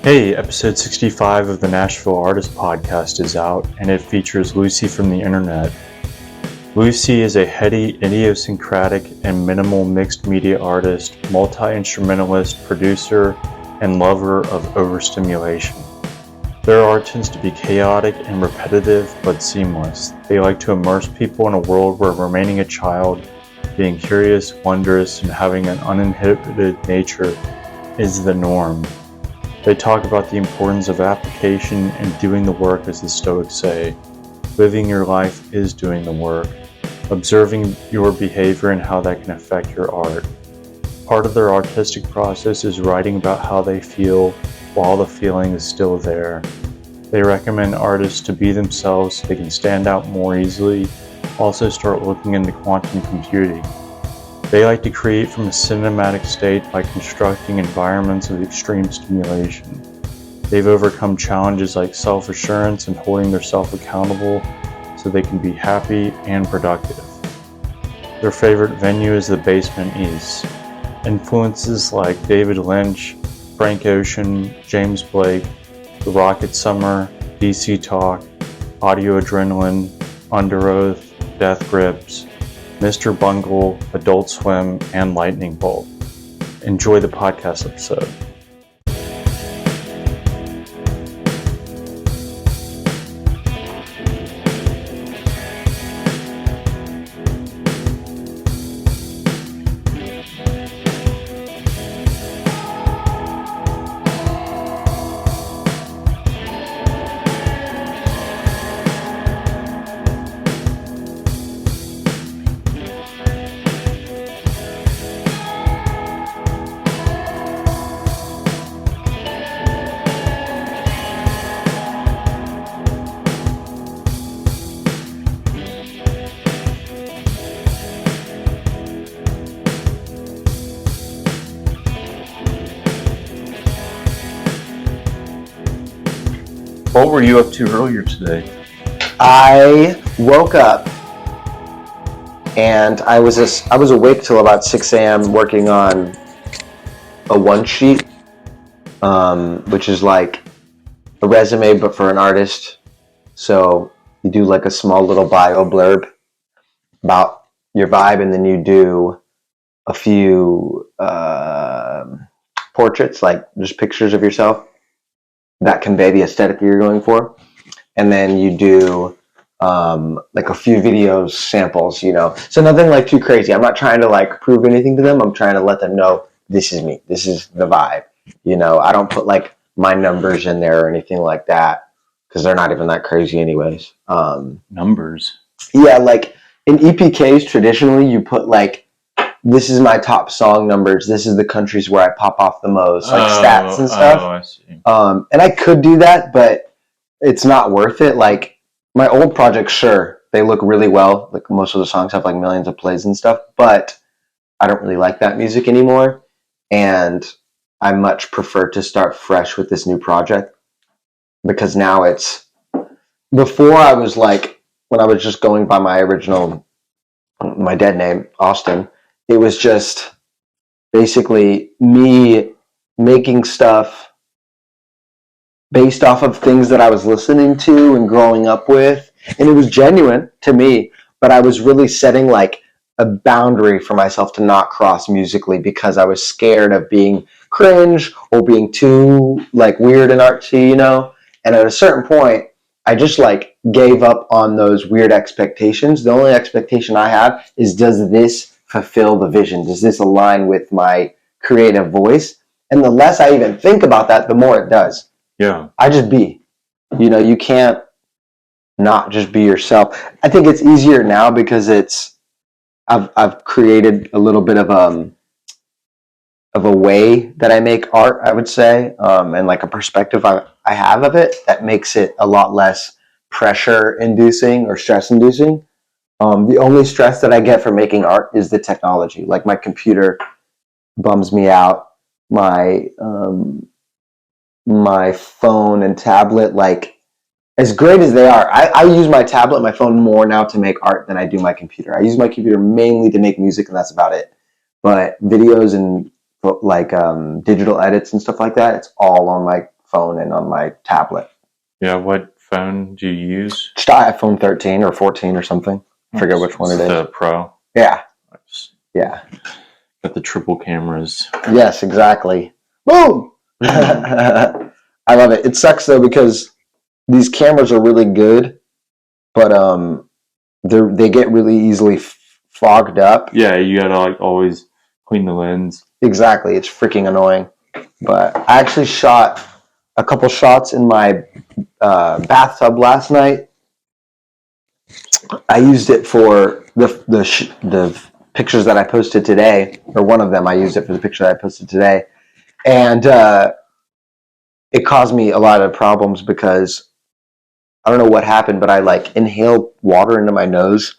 Hey, episode 65 of the Nashville Artist Podcast is out, and it features Lucy from the internet. Lucy is a heady, idiosyncratic, and minimal mixed media artist, multi-instrumentalist, producer, and lover of overstimulation. Their art tends to be chaotic and repetitive, but seamless. They like to immerse people in a world where remaining a child, being curious, wondrous, and having an uninhibited nature is the norm. They talk about the importance of application and doing the work, as the Stoics say. Living your life is doing the work. Observing your behavior and how that can affect your art. Part of their artistic process is writing about how they feel while the feeling is still there. They recommend artists to be themselves so they can stand out more easily. Also start looking into quantum computing. They like to create from a cinematic state by constructing environments of extreme stimulation. They've overcome challenges like self-assurance and holding themselves accountable so they can be happy and productive. Their favorite venue is the Basement East. Influences like David Lynch, Frank Ocean, James Blake, The Rocket Summer, DC Talk, Audio Adrenaline, Underoath, Death Grips, Mr. Bungle, Adult Swim, and Lightning Bolt. Enjoy the podcast episode. What were you up to earlier today? I woke up and I was awake till about 6 a.m. working on a one sheet, which is like a resume but for an artist. So you do like a small little bio blurb about your vibe, and then you do a few portraits, like just pictures of yourself that convey the aesthetic you're going for. And then you do like a few videos, samples, so nothing like too crazy. I'm not trying to like prove anything to them. I'm trying to let them know this is me, this is the vibe. I don't put like my numbers in there or anything like that, because they're not even that crazy anyways. Numbers? Yeah, like in EPKs traditionally you put like, this is my top song numbers, this is the countries where I pop off the most, like stats and stuff. Oh, I see. And I could do that, but it's not worth it. Like my old projects, sure, they look really well. Like most of the songs have like millions of plays and stuff, but I don't really like that music anymore. And I much prefer to start fresh with this new project, because now before I was like, when I was just going by my dead name, Austin, it was just basically me making stuff based off of things that I was listening to and growing up with. And it was genuine to me, but I was really setting like a boundary for myself to not cross musically, because I was scared of being cringe or being too like weird and artsy, And at a certain point, I just like gave up on those weird expectations. The only expectation I have is, does this fulfill the vision? Does this align with my creative voice? And the less I even think about that, the more it does. Yeah. I just be. You can't not just be yourself. I think it's easier now because I've created a little bit of a way that I make art, I would say, and like a perspective I have of it that makes it a lot less pressure inducing or stress inducing. The only stress that I get from making art is the technology. Like my computer bums me out. My phone and tablet, like as great as they are, I use my tablet and my phone more now to make art than I do my computer. I use my computer mainly to make music, and that's about it. But videos and like digital edits and stuff like that, it's all on my phone and on my tablet. Yeah, what phone do you use? Just iPhone 13 or 14 or something. I forget which one it is. The Pro? Yeah. Nice. Yeah. Got the triple cameras. Yes, exactly. Boom! I love it. It sucks though because these cameras are really good, but they get really easily fogged up. Yeah, you gotta like always clean the lens. Exactly. It's freaking annoying. But I actually shot a couple shots in my bathtub last night. I used it for the pictures that I posted today, or one of them. I used it for the picture that I posted today, and it caused me a lot of problems because I don't know what happened, but I like inhaled water into my nose,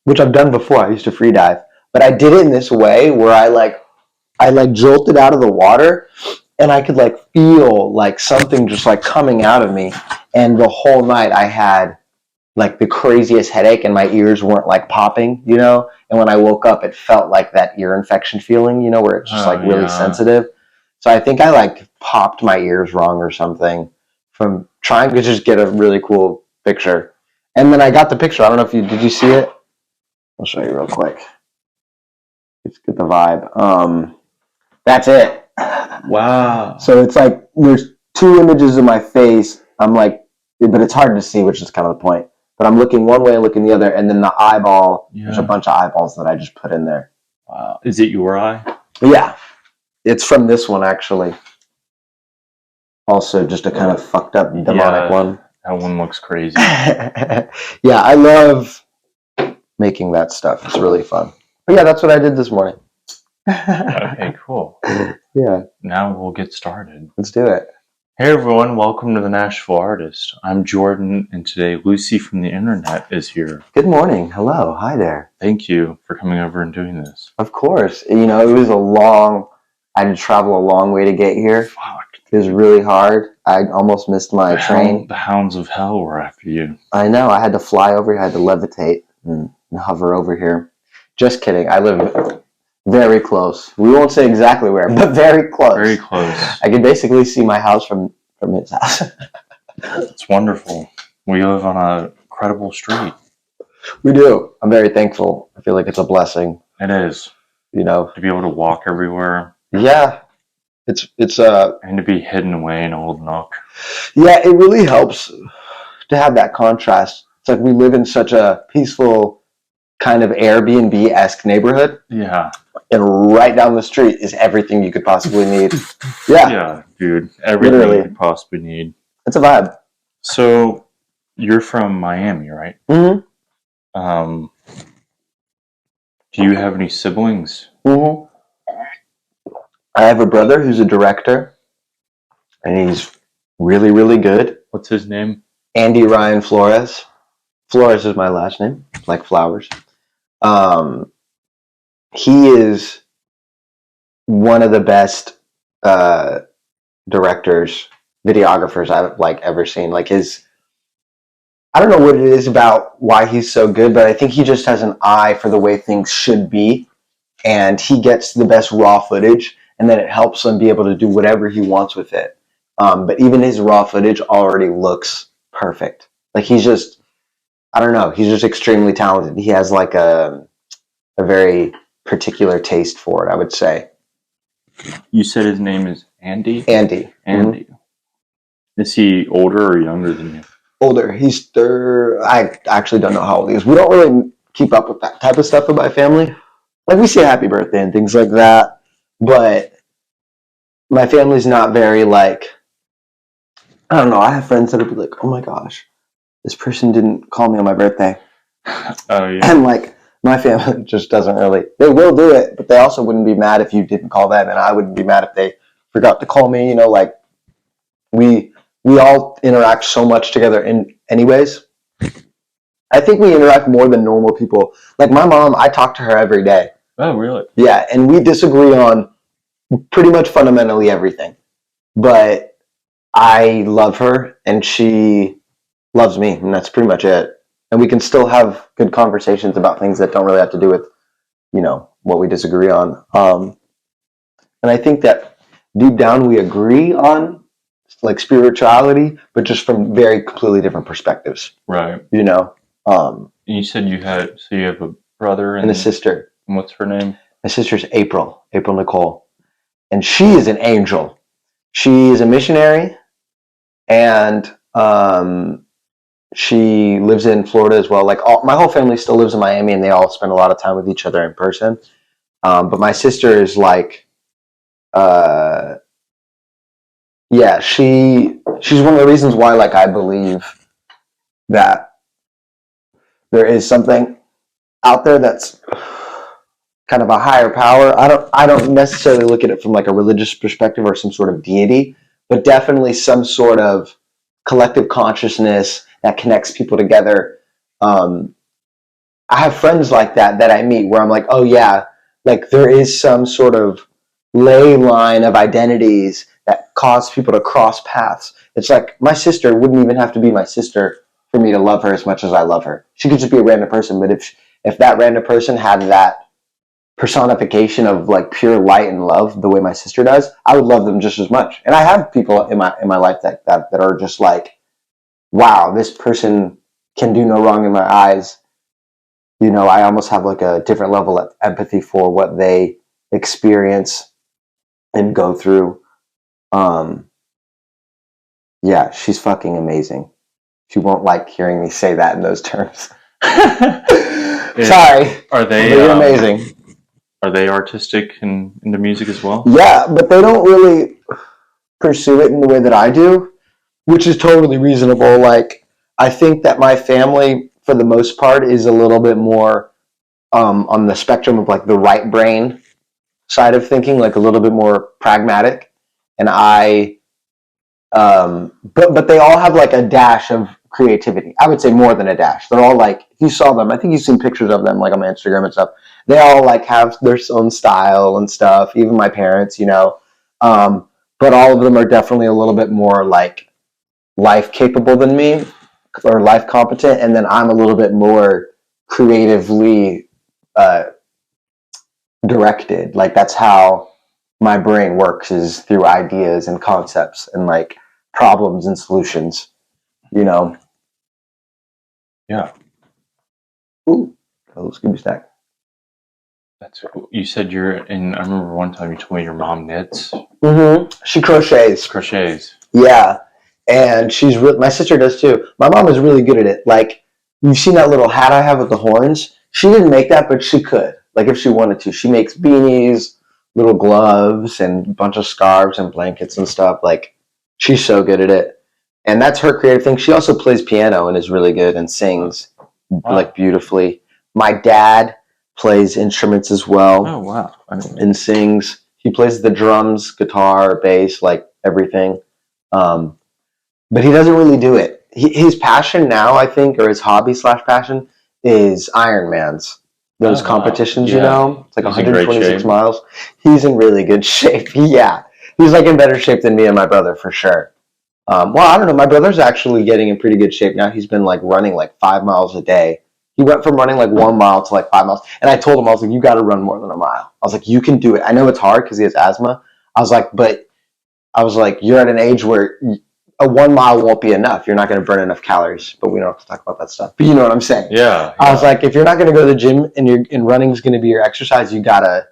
which I've done before. I used to free dive, but I did it in this way where I jolted out of the water, and I could like feel like something just like coming out of me, and the whole night I had like the craziest headache and my ears weren't like popping, you know? And when I woke up, it felt like that ear infection feeling, you know, where it's just like really sensitive. So I think I like popped my ears wrong or something from trying to just get a really cool picture. And then I got the picture. I don't know if did you see it? I'll show you real quick. Let's get the vibe. That's it. Wow. So it's like there's two images of my face. I'm like, but it's hard to see, which is kind of the point. But I'm looking one way and looking the other, and then the eyeball, there's a bunch of eyeballs that I just put in there. Wow. Is it your eye? Yeah. It's from this one, actually. Also, just a kind of fucked up demonic one. That one looks crazy. Yeah, I love making that stuff. It's really fun. But yeah, that's what I did this morning. Okay, cool. Yeah. Now we'll get started. Let's do it. Hey everyone, welcome to the Nashville Artist. I'm Jordan, and today Lucy from the internet is here. Good morning. Hello. Hi there. Thank you for coming over and doing this. Of course. You know, it was I had to travel a long way to get here. Fuck. It was really hard. I almost missed my train. The hounds of hell were after you. I know. I had to fly over here. I had to levitate and hover over here. Just kidding. I live very close. We won't say exactly where, but very close. Very close. I can basically see my house from his house. It's wonderful. We live on a credible street. We do. I'm very thankful. I feel like it's a blessing. It is. You know, to be able to walk everywhere. Yeah. It's and to be hidden away in a old nook. Yeah, it really helps to have that contrast. It's like we live in such a peaceful kind of Airbnb-esque neighborhood. Yeah. And right down the street is everything you could possibly need. Yeah. Yeah, dude. Everything you could possibly need. It's a vibe. So, you're from Miami, right? Mm-hmm. Do you have any siblings? Mm-hmm. I have a brother who's a director, and he's really, really good. What's his name? Andy Ryan Flores. Flores is my last name, like flowers. He is one of the best directors, videographers I've ever seen. Like I don't know what it is about why he's so good, but I think he just has an eye for the way things should be, and he gets the best raw footage, and then it helps him be able to do whatever he wants with it. But even his raw footage already looks perfect. Like he's just, I don't know, he's just extremely talented. He has like a very particular taste for it, I would say. You said his name is Andy? Andy. Andy. Mm-hmm. Is he older or younger than you? Older. He's I actually don't know how old he is. We don't really keep up with that type of stuff in my family. Like we say happy birthday and things like that. But my family's not very I don't know. I have friends that would be like, oh my gosh, this person didn't call me on my birthday. Oh, yeah. And my family just doesn't really, they will do it, but they also wouldn't be mad if you didn't call them. And I wouldn't be mad if they forgot to call me. You know, we all interact so much together anyways. I think we interact more than normal people. Like my mom, I talk to her every day. Oh, really? Yeah, and we disagree on pretty much fundamentally everything. But I love her, and she loves me, and that's pretty much it. And we can still have good conversations about things that don't really have to do with, you know, what we disagree on. And I think that deep down we agree on like spirituality, but just from very completely different perspectives. Right. You know. You said you have a brother and a sister. And what's her name? My sister's April Nicole, and she is an angel. She is a missionary, and she lives in Florida as well. Like my whole family still lives in Miami, and they all spend a lot of time with each other in person. But my sister is like, she's one of the reasons why, like, I believe that there is something out there that's kind of a higher power. I don't necessarily look at it from like a religious perspective or some sort of deity, but definitely some sort of collective consciousness that connects people together. I have friends like that I meet where I'm like, oh yeah, like there is some sort of ley line of identities that cause people to cross paths. It's like my sister wouldn't even have to be my sister for me to love her as much as I love her. She could just be a random person, but if that random person had that personification of like pure light and love the way my sister does, I would love them just as much. And I have people in my life that are just like, wow, this person can do no wrong in my eyes. You know, I almost have like a different level of empathy for what they experience and go through. Yeah, she's fucking amazing. She won't like hearing me say that in those terms. Sorry. Are they? You're amazing. Are they artistic and into music as well? Yeah, but they don't really pursue it in the way that I do, which is totally reasonable. Like, I think that my family, for the most part, is a little bit more on the spectrum of like the right brain side of thinking, like a little bit more pragmatic. And but they all have like a dash of creativity. I would say more than a dash. They're all like, if you saw them, I think you've seen pictures of them like on my Instagram and stuff. They all like have their own style and stuff. Even my parents, you know. But all of them are definitely a little bit more like life capable than me or life competent. And then I'm a little bit more creatively directed. Like that's how my brain works, is through ideas and concepts and like problems and solutions, you know. Yeah. Ooh, let's give me a stack. That's cool. You said you're in. I remember one time you told me your mom knits. Mm-hmm. She crochets. Yeah, and my sister does too. My mom is really good at it. Like, you've seen that little hat I have with the horns? She didn't make that, but she could. Like, if she wanted to. She makes beanies, little gloves, and a bunch of scarves and blankets and stuff. Like, she's so good at it. And that's her creative thing. She also plays piano and is really good and sings like beautifully. My dad plays instruments as well. Oh, wow. And sings. He plays the drums, guitar, bass, like everything. But he doesn't really do it. His passion now, I think, or his hobby / passion is Ironmans. Those competitions, you know? It's like 126 miles. He's in really good shape. Yeah. He's like in better shape than me and my brother for sure. Well, I don't know. My brother's actually getting in pretty good shape now. He's been like running like 5 miles a day. He went from running like 1 mile to like 5 miles. And I told him, I was like, you got to run more than a mile. I was like, you can do it. I know it's hard because he has asthma. I was like, you're at an age where a 1 mile won't be enough. You're not going to burn enough calories. But we don't have to talk about that stuff. But you know what I'm saying? Yeah. I was like, if you're not going to go to the gym and running is going to be your exercise, you got to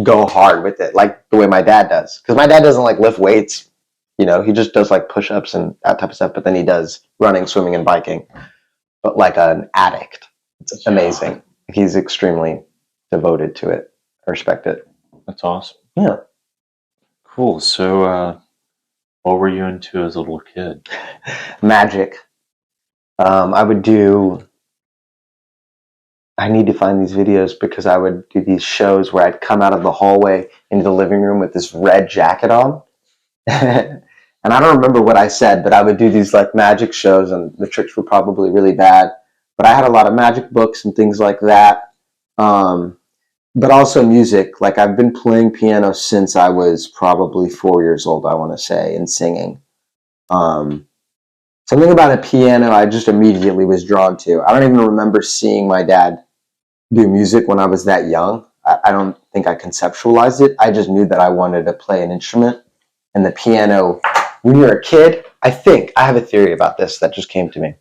go hard with it, like the way my dad does. Because my dad doesn't like lift weights. You know, he just does like push-ups and that type of stuff. But then he does running, swimming, and biking. But like an addict. It's amazing. He's extremely devoted to it. I respect it. That's awesome. Yeah. Cool. So, what were you into as a little kid? Magic. I need to find these videos because I would do these shows where I'd come out of the hallway into the living room with this red jacket on. And I don't remember what I said, but I would do these like magic shows and the tricks were probably really bad. But I had a lot of magic books and things like that. But also music. Like I've been playing piano since I was probably 4 years old, I want to say, and singing. Something about a piano I just immediately was drawn to. I don't even remember seeing my dad do music when I was that young. I don't think I conceptualized it. I just knew that I wanted to play an instrument. And the piano when you're a kid, I have a theory about this that just came to me.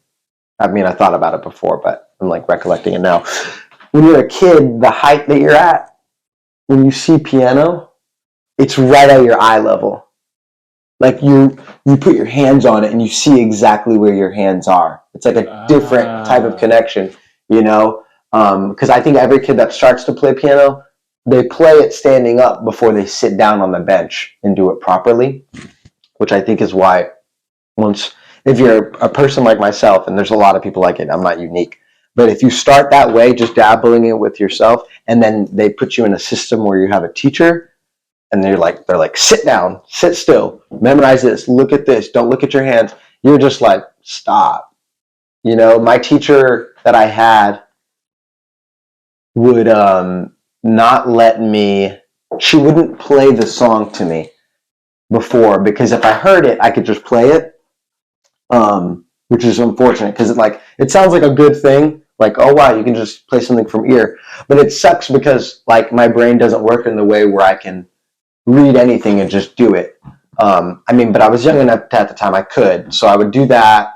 I mean, I thought about it before, but I'm like recollecting it now. When you're a kid, the height that you're at, when you see piano, it's right at your eye level. Like you put your hands on it and you see exactly where your hands are. It's like a different type of connection, you know? Because I think every kid that starts to play piano, they play it standing up before they sit down on the bench and do it properly, which I think is why if you're a person like myself, and there's a lot of people like it, I'm not unique, but if you start that way, just dabbling it with yourself, and then they put you in a system where you have a teacher, and they're like, sit down, sit still, memorize this, look at this, don't look at your hands. You're just like, stop. You know, my teacher that I had would not let me, she wouldn't play the song to me before, because if I heard it, I could just play it, which is unfortunate, because it sounds like a good thing, like, oh wow, you can just play something from ear, but it sucks because like my brain doesn't work in the way where I can read anything and just do it. But I was young enough at the time I could, so I would do that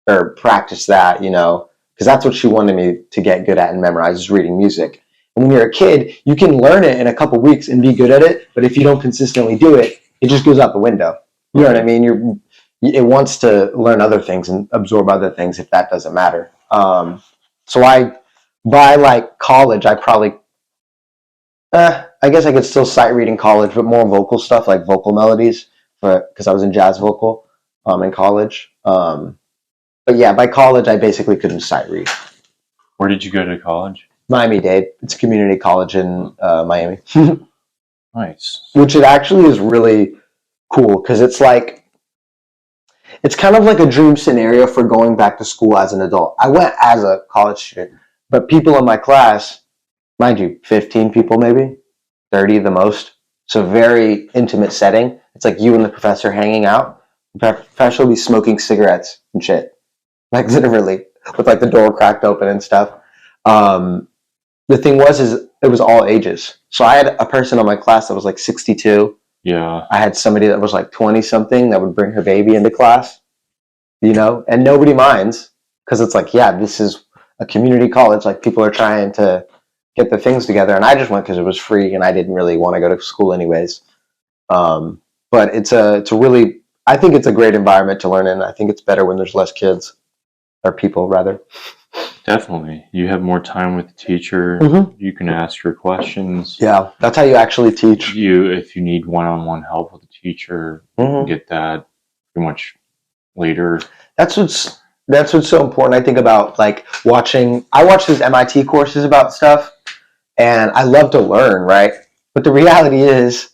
or practice that, you know, because that's what she wanted me to get good at and memorize, is reading music. And when you're a kid, you can learn it in a couple weeks and be good at it, but if you don't consistently do it, it just goes out the window. You know what I mean? It wants to learn other things and absorb other things if that doesn't matter. By like college, I probably I guess I could still sight read in college, but more vocal stuff, like vocal melodies, because I was in jazz vocal in college. But yeah, by college, I basically couldn't sight read. Where did you go to college? Miami-Dade. It's a community college in Miami. Nice. Which it actually is really cool, because it's kind of like a dream scenario for going back to school as an adult. I went as a college student, but people in my class, mind you, 15 people maybe, 30 the most. So very intimate setting. It's like you and the professor hanging out. The professor will be smoking cigarettes and shit. Like literally, with like the door cracked open and stuff. The thing is it was all ages. So I had a person on my class that was like 62. Yeah. I had somebody that was like 20 something that would bring her baby into class, you know, and nobody minds, because it's like, yeah, this is a community college. Like people are trying to get the things together, and I just went because it was free and I didn't really want to go to school anyways. But it's a really, I think it's a great environment to learn in. I think it's better when there's less kids, or people rather. Definitely. You have more time with the teacher. Mm-hmm. You can ask your questions. Yeah, that's how you actually teach. If you need one-on-one help with the teacher, you can get that pretty much later. That's what's so important. I think about like I watch these MIT courses about stuff, and I love to learn, right? But the reality is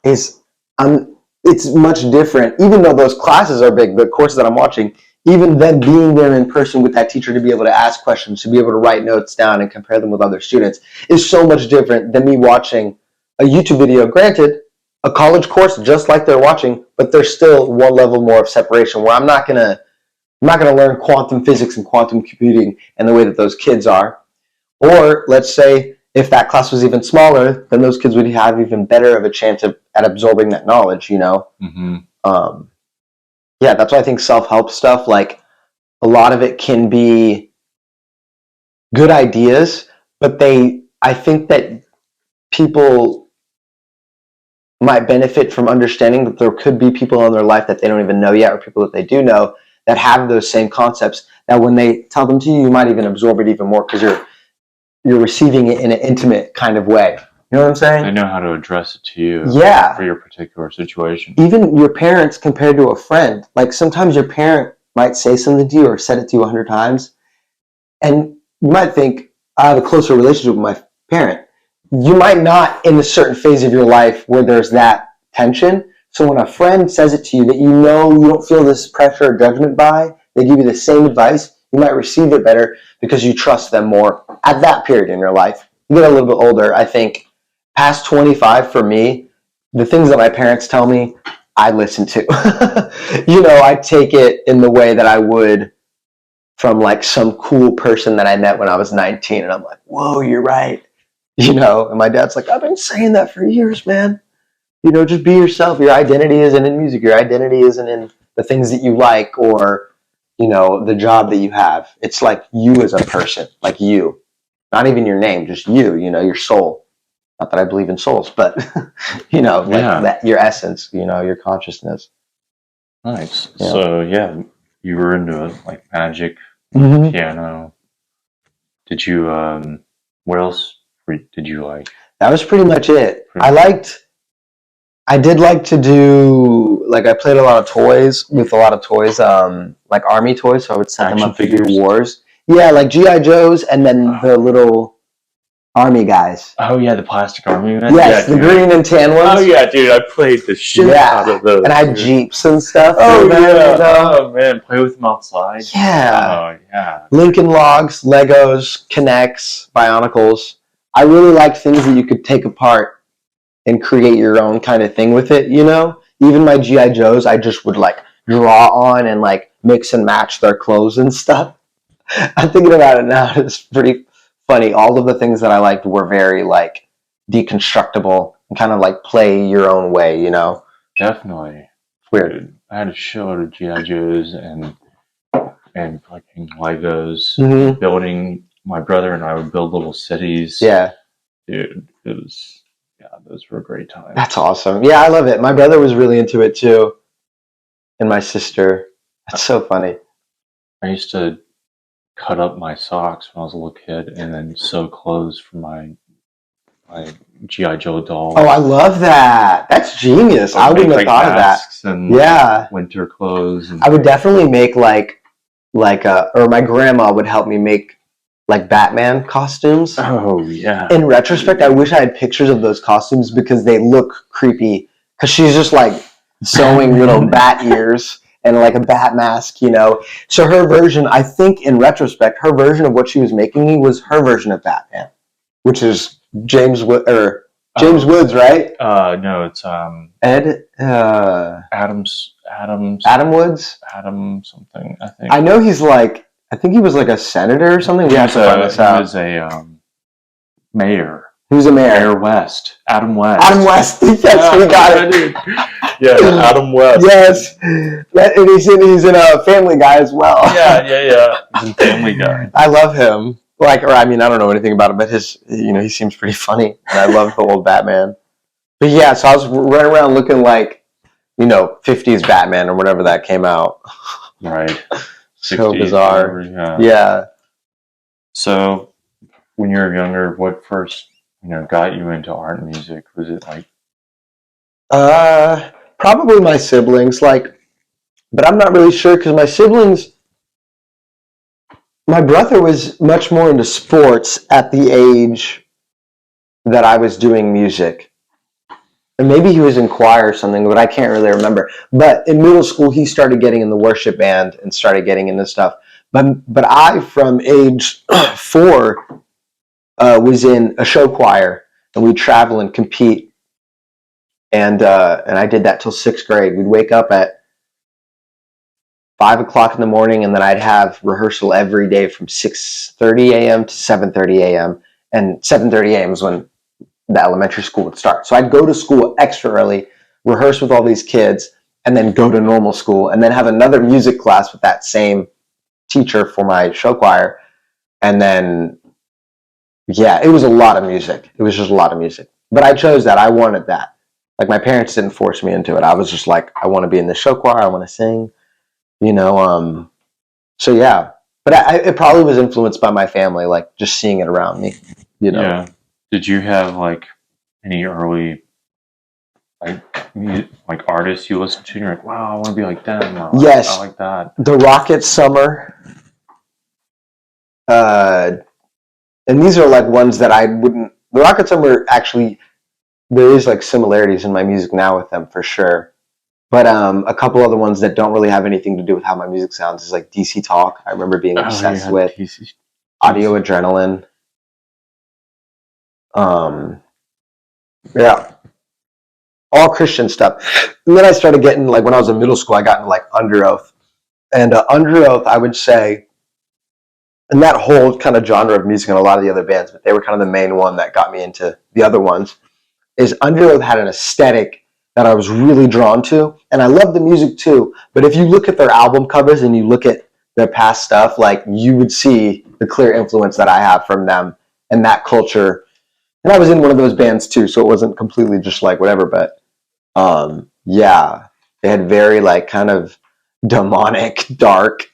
it's much different. Even though those classes are big, the courses that I'm watching, even then being there in person with that teacher to be able to ask questions, to be able to write notes down and compare them with other students is so much different than me watching a YouTube video. Granted, a college course just like they're watching, but there's still one level more of separation where I'm not gonna learn quantum physics and quantum computing in the way that those kids are. Or let's say if that class was even smaller, then those kids would have even better of a chance at absorbing that knowledge, you know? Mm-hmm. Yeah, that's why I think self-help stuff, like a lot of it can be good ideas, but I think that people might benefit from understanding that there could be people in their life that they don't even know yet, or people that they do know that have those same concepts, that when they tell them to you, you might even absorb it even more because you're receiving it in an intimate kind of way. You know what I'm saying? They know how to address it to you. Yeah. For your particular situation. Even your parents compared to a friend. Like sometimes your parent might say something to you or said it to you 100 times, and you might think, I have a closer relationship with my parent. You might not in a certain phase of your life where there's that tension. So when a friend says it to you that you know you don't feel this pressure or judgment by, they give you the same advice, you might receive it better because you trust them more at that period in your life. You get a little bit older, I think, past 25 for me, the things that my parents tell me, I listen to. You know, I take it in the way that I would from like some cool person that I met when I was 19, and I'm like, whoa, you're right. You know, and my dad's like, I've been saying that for years, man. just be yourself. Your identity isn't in music. Your identity isn't in the things that you like or, the job that you have. It's like you as a person, like you, not even your name, just you, your soul. Not that I believe in souls, but, like that, your essence, your consciousness. Nice. Yeah. So, you were into like magic, Mm-hmm. piano. Did you, what else did you like? That was pretty much it. I did like to do, like, I played a lot of toys, like army toys, so I would set them Action up to do figures? wars. Yeah, like G.I. Joes, and then the little army guys. Oh, yeah, the plastic army guys? Yes, the green and tan ones. Oh, yeah, dude, I played the shit out of those. And I had Jeeps and stuff. Oh, yeah. Oh, man, play with them outside. Yeah. Oh, yeah. Lincoln Logs, Legos, Kinects, Bionicles. I really like things that you could take apart and create your own kind of thing with it, Even my G.I. Joes, I just would like draw on and like mix and match their clothes and stuff. I'm thinking about it now. It's pretty funny. All of the things that I liked were very like deconstructible and kind of like play your own way, Definitely. Weird. Dude, I had a shitload of G.I. Joes and fucking Legos. Mm-hmm. Building, my brother and I would build little cities. Yeah. Dude, those were a great time. That's awesome. Yeah, I love it. My brother was really into it too. And my sister. That's so funny. I used to cut up my socks when I was a little kid and then sew clothes for my G.I. Joe dolls. Oh, I love that. That's genius. I wouldn't have thought of that. And winter clothes. And I would definitely make or my grandma would help me make like Batman costumes. Oh, yeah. In retrospect, I wish I had pictures of those costumes because they look creepy. Because she's just like sewing little bat ears and like a bat mask, So her version, I think in retrospect, her version of what she was making me was her version of Batman, which is James Woods, right? No, it's Ed Adam Woods? Adam something, I think. I know I think he was like a senator or something. We have to find this out. He was a mayor. Who's a mayor? Mayor West. Adam West. Adam West. Yes, we got it. Yeah, Adam West. Yes. And he's in a Family Guy as well. Yeah. He's in Family Guy. I love him. I don't know anything about him, but he seems pretty funny. And I love the old Batman. But yeah, so I was running around looking like, 50s Batman or whatever that came out. Right. So bizarre. Whatever, yeah. So, when you were younger, what first, got you into art and music? Was it like? Probably my siblings, but I'm not really sure because my brother was much more into sports at the age that I was doing music. And maybe he was in choir or something, but I can't really remember. But in middle school, he started getting in the worship band and started getting into stuff. But I, from age 4, was in a show choir, and we'd travel and compete. And I did that till 6th grade. We'd wake up at 5 o'clock in the morning, and then I'd have rehearsal every day from 6:30 a.m. to 7:30 a.m. And 7:30 a.m. is when the elementary school would start. So I'd go to school extra early, rehearse with all these kids, and then go to normal school, and then have another music class with that same teacher for my show choir. And then, it was a lot of music. It was just a lot of music. But I chose that. I wanted that. Like, my parents didn't force me into it. I was just like, I want to be in the show choir. I want to sing, So, yeah. But it probably was influenced by my family, like, just seeing it around me, Yeah. Did you have, like, any early, like artists you listen to and you're like, wow, I want to be like them? Or, yes. I like that. The Rocket Summer. And these are, like, ones that I wouldn't... The Rocket Summer, actually, there is, like, similarities in my music now with them, for sure. But a couple other ones that don't really have anything to do with how my music sounds is, like, DC Talk. I remember being obsessed with. Audio Adrenaline. All Christian stuff. And then I started getting, like, when I was in middle school, I got into, like, Underoath. And Underoath, I would say, and that whole kind of genre of music and a lot of the other bands, but they were kind of the main one that got me into the other ones, is Underoath had an aesthetic that I was really drawn to. And I love the music too. But if you look at their album covers and you look at their past stuff, like you would see the clear influence that I have from them and that culture. And I was in one of those bands too, so it wasn't completely just like whatever, but yeah, they had very like kind of demonic, dark,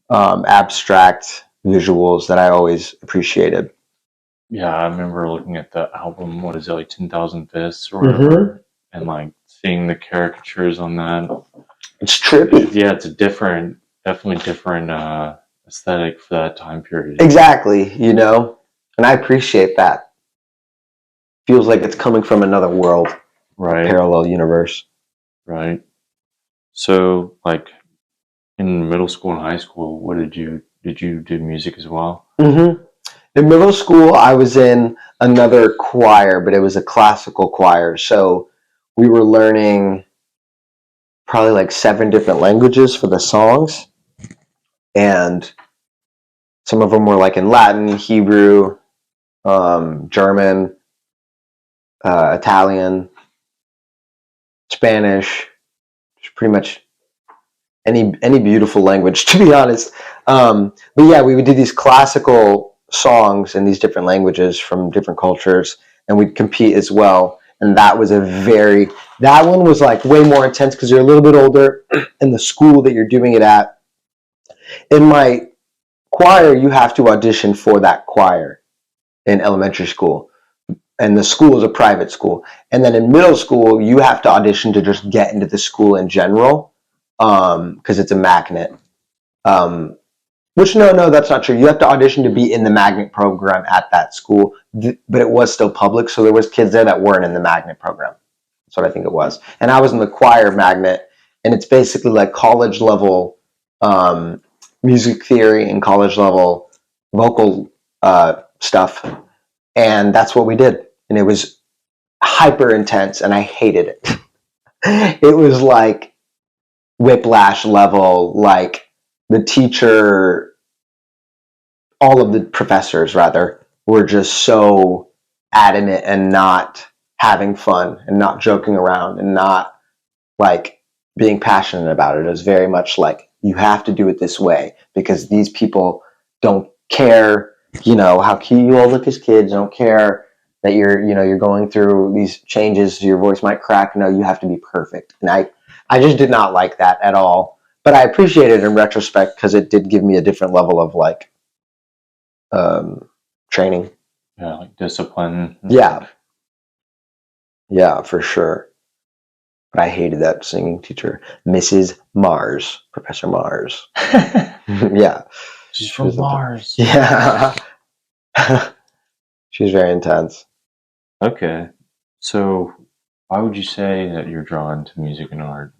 abstract visuals that I always appreciated. Yeah, I remember looking at the album, what is it, like 10,000 Fists or whatever, and like seeing the caricatures on that. It's trippy. Yeah, it's a definitely different aesthetic for that time period. Exactly, you know, and I appreciate that. Feels like it's coming from another world, Right. Parallel universe. Right. So, like in middle school and high school, what did you do music as well? Mm-hmm. In middle school, I was in another choir, but it was a classical choir. So we were learning probably like 7 different languages for the songs. And some of them were like in Latin, Hebrew, German, Italian, Spanish, pretty much any beautiful language, to be honest. But yeah, we would do these classical songs in these different languages from different cultures, and we'd compete as well. And that was that one was like way more intense because you're a little bit older, and the school that you're doing it at. In my choir, you have to audition for that choir in elementary school. And the school is a private school. And then in middle school, you have to audition to just get into the school in general, because it's a magnet. Which no, that's not true. You have to audition to be in the magnet program at that school, but it was still public, so there was kids there that weren't in the magnet program. That's what I think it was. And I was in the choir magnet, and it's basically like college level music theory and college level vocal stuff, and that's what we did. And it was hyper intense, and I hated it. It was like whiplash level, like the teacher, all of the professors rather, were just so adamant and not having fun and not joking around and not like being passionate about it. It was very much like, you have to do it this way because these people don't care, how cute you all look as kids, don't care that you're going through these changes, your voice might crack. No, you have to be perfect. And I just did not like that at all. But I appreciate it in retrospect because it did give me a different level of like training. Yeah, like discipline. Yeah, for sure. But I hated that singing teacher, Mrs. Mars, Professor Mars. Yeah, she's from Mars. Yeah, she's very intense. Okay, so why would you say that you're drawn to music and art?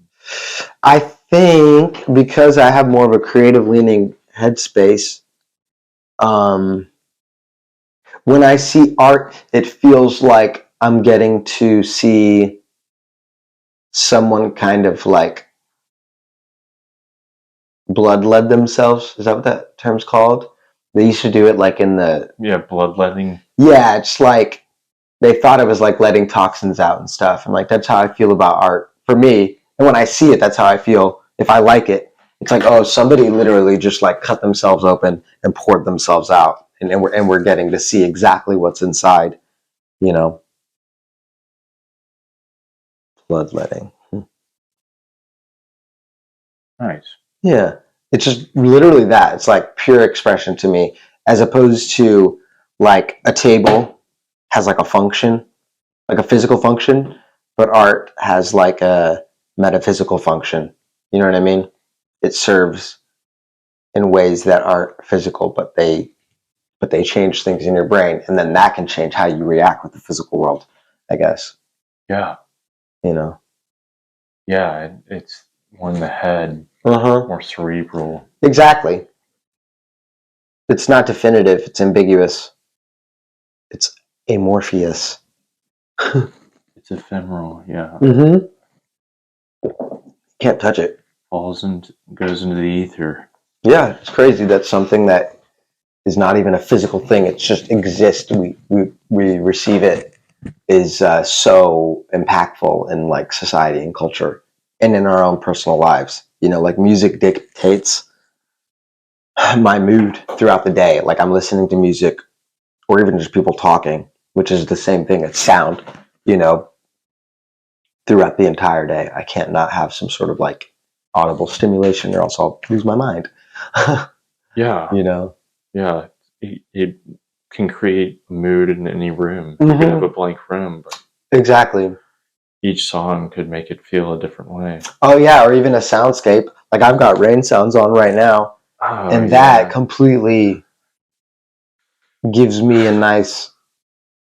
I think because I have more of a creative leaning headspace. When I see art, it feels like I'm getting to see someone kind of like bloodlet themselves. Is that what that term's called? They used to do it like in the... Yeah, bloodletting. Yeah, it's like they thought it was like letting toxins out and stuff. And like, that's how I feel about art for me. And when I see it, that's how I feel. If I like it, it's like, oh, somebody literally just like cut themselves open and poured themselves out. And we're getting to see exactly what's inside, bloodletting. Nice. Yeah. It's just literally that. It's like pure expression to me, as opposed to like a table has like a function, like a physical function, but art has like a metaphysical function. You know what I mean? It serves in ways that aren't physical, but they change things in your brain, and then that can change how you react with the physical world, I guess. Yeah. Yeah, it's more in the head, more cerebral. Exactly. It's not definitive. It's ambiguous. It's amorphous. It's ephemeral. Yeah. Can't touch it. Goes into the ether. Yeah, it's crazy that something that is not even a physical thing, it just exists. We receive it is so impactful in like society and culture and in our own personal lives. You know, like music dictates my mood throughout the day. Like I'm listening to music or even just people talking, which is the same thing. It's sound, you know, throughout the entire day. I can't not have some sort of like audible stimulation or else I'll lose my mind. Yeah. You know? Yeah. It can create a mood in any room. You could have a blank room, but Exactly. each song could make it feel a different way. Oh yeah, or even a soundscape. Like I've got rain sounds on right now, and that completely gives me a nice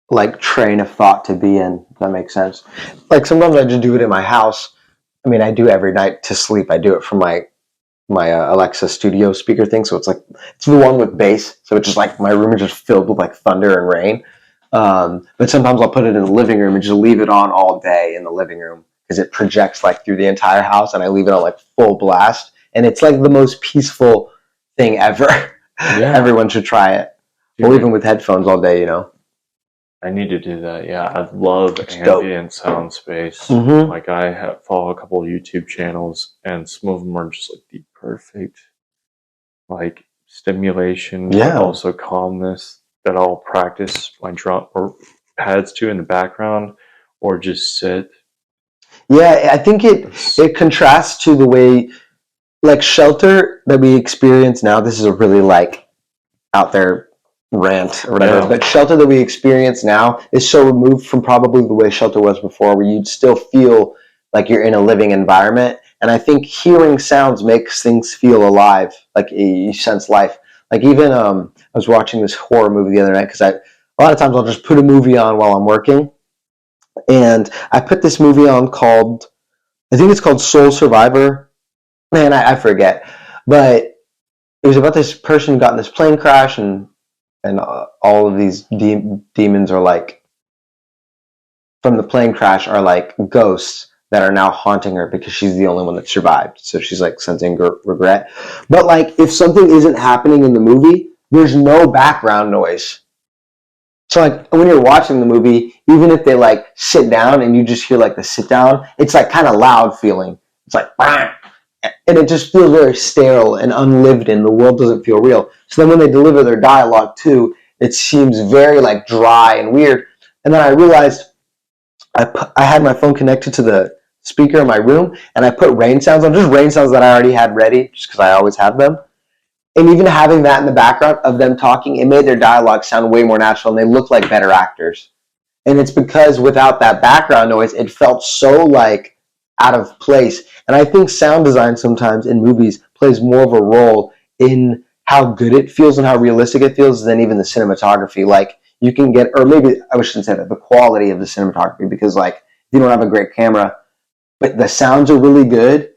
like train of thought to be in. If that makes sense. Like sometimes I just do it in my house. I mean, I do every night to sleep. I do it from my Alexa Studio speaker thing. So it's like it's the one with bass. So it's just like my room is just filled with like thunder and rain. But sometimes I'll put it in the living room and just leave it on all day in the living room because it projects like through the entire house, and I leave it on like full blast, and it's like the most peaceful thing ever. Yeah. Everyone should try it. Dude, or even with headphones all day, you know. I need to do that. Yeah, I love ambient sound space. Like I follow a couple of YouTube channels, and some of them are just like the perfect, like stimulation, but also calmness that I'll practice my drum or pads to in the background, or just sit. Yeah, I think it contrasts to the way, like shelter that we experience now. This is a really like out there rant or whatever, but shelter that we experience now is so removed from probably the way shelter was before, where you'd still feel like you're in a living environment. And I think hearing sounds makes things feel alive, like you sense life. Like even I was watching this horror movie the other night because a lot of times I'll just put a movie on while I'm working, and I put this movie on called, I think it's called Soul Survivor. Man, I forget, but it was about this person who got in this plane crash, and all of these demons are like from the plane crash are like ghosts that are now haunting her because she's the only one that survived. So she's like sensing regret. But like if something isn't happening in the movie, there's no background noise. So like when you're watching the movie, even if they like sit down and you just hear like the sit down, it's like kind of loud feeling. It's like, bah! And it just feels very sterile and unlived in. The world doesn't feel real. So then when they deliver their dialogue too, it seems very like dry and weird. And then I realized I had my phone connected to the speaker in my room, and I put rain sounds on, just rain sounds that I already had ready, just because I always have them. And even having that in the background of them talking, it made their dialogue sound way more natural, and they look like better actors. And it's because without that background noise, it felt so like out of place. And I think sound design sometimes in movies plays more of a role in how good it feels and how realistic it feels than even the cinematography. Like you can get, or maybe I shouldn't say that, the quality of the cinematography, because like if you don't have a great camera, but the sounds are really good,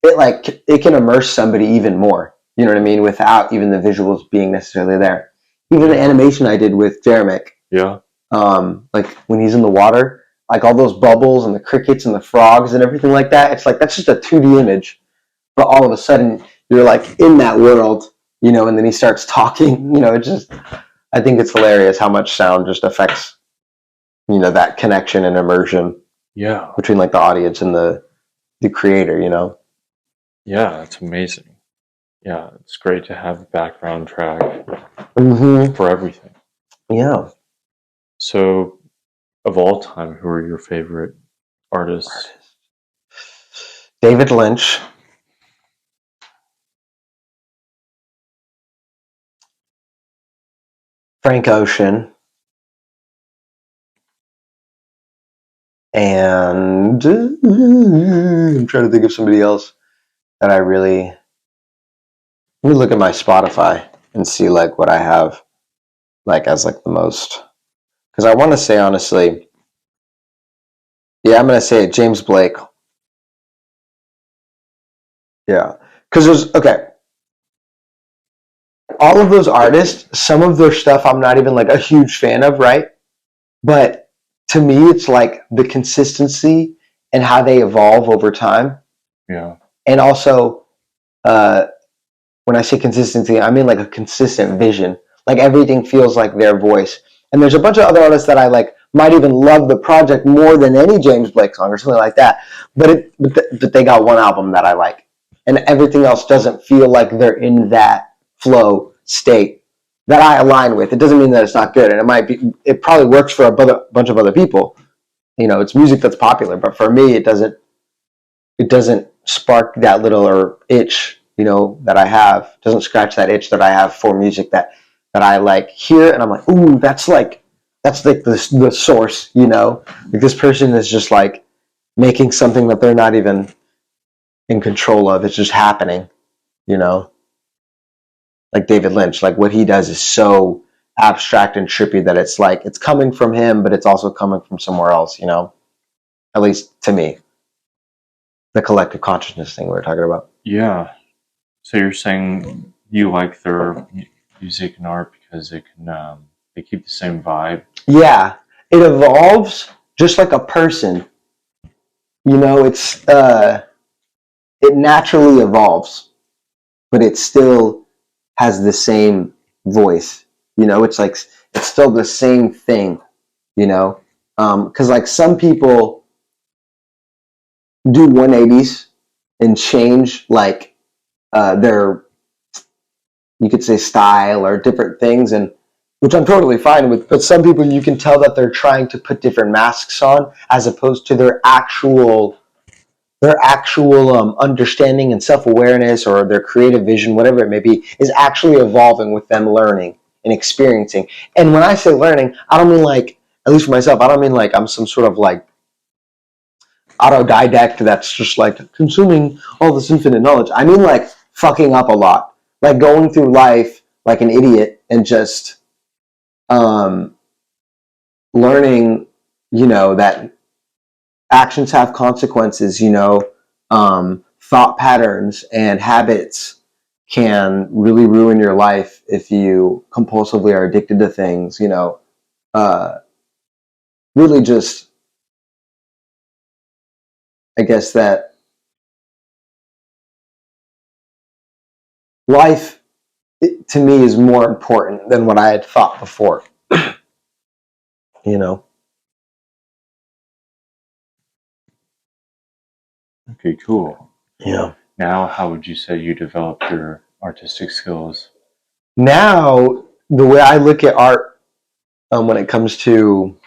it can immerse somebody even more. You know what I mean? Without even the visuals being necessarily there. Even the animation I did with Jeremic. Yeah. Like when he's in the water, like all those bubbles and the crickets and the frogs and everything like that. It's like that's just a 2D image, but all of a sudden you're like in that world, you know. And then he starts talking, you know. It just, I think it's hilarious how much sound just affects, you know, that connection and immersion. Yeah. Between like the audience and the creator, you know. Yeah, it's amazing. Yeah, it's great to have a background track for everything. Yeah. So, of all time, who are your favorite artists? David Lynch. Frank Ocean. And I'm trying to think of somebody else that I really. Let me look at my Spotify and see like what I have like as like the most. Because I want to say honestly, yeah, I'm gonna say it, James Blake. Yeah, because there's all of those artists, some of their stuff I'm not even like a huge fan of, right? But to me, it's like the consistency and how they evolve over time. Yeah. And also, when I say consistency, I mean like a consistent vision. Like everything feels like their voice. And there's a bunch of other artists that I like might even love the project more than any James Blake song or something like that. But they got one album that I like, and everything else doesn't feel like they're in that flow state that I align with. It doesn't mean that it's not good, and it probably works for a bunch of other people. It's music that's popular, but for me, it doesn't spark that little or itch, that I have. It doesn't scratch that itch that I have for music that I like hear, and I'm like, ooh, that's like the source, like this person is just like making something that they're not even in control of. It's just happening, like David Lynch. Like what he does is so abstract and trippy that it's like it's coming from him, but it's also coming from somewhere else, at least to me. The collective consciousness thing we were talking about. Yeah. So you're saying you like their music and art because they keep the same vibe? Yeah. It evolves just like a person. It naturally evolves, but it still has the same voice. It's like it's still the same thing, because like some people do 180s and change like their, you could say, style or different things, and which I'm totally fine with. But some people, you can tell that they're trying to put different masks on as opposed to their actual understanding and self-awareness, or their creative vision, whatever it may be, is actually evolving with them learning and experiencing. And when I say learning, I don't mean like, at least for myself, I don't mean like I'm some sort of like autodidact that's just like consuming all this infinite knowledge. I mean like fucking up a lot, like going through life like an idiot and just learning, that actions have consequences, thought patterns and habits can really ruin your life if you compulsively are addicted to things, really just, I guess that life to me is more important than what I had thought before, Okay, cool. Yeah. Now, how would you say you developed your artistic skills? Now, the way I look at art, when it comes to,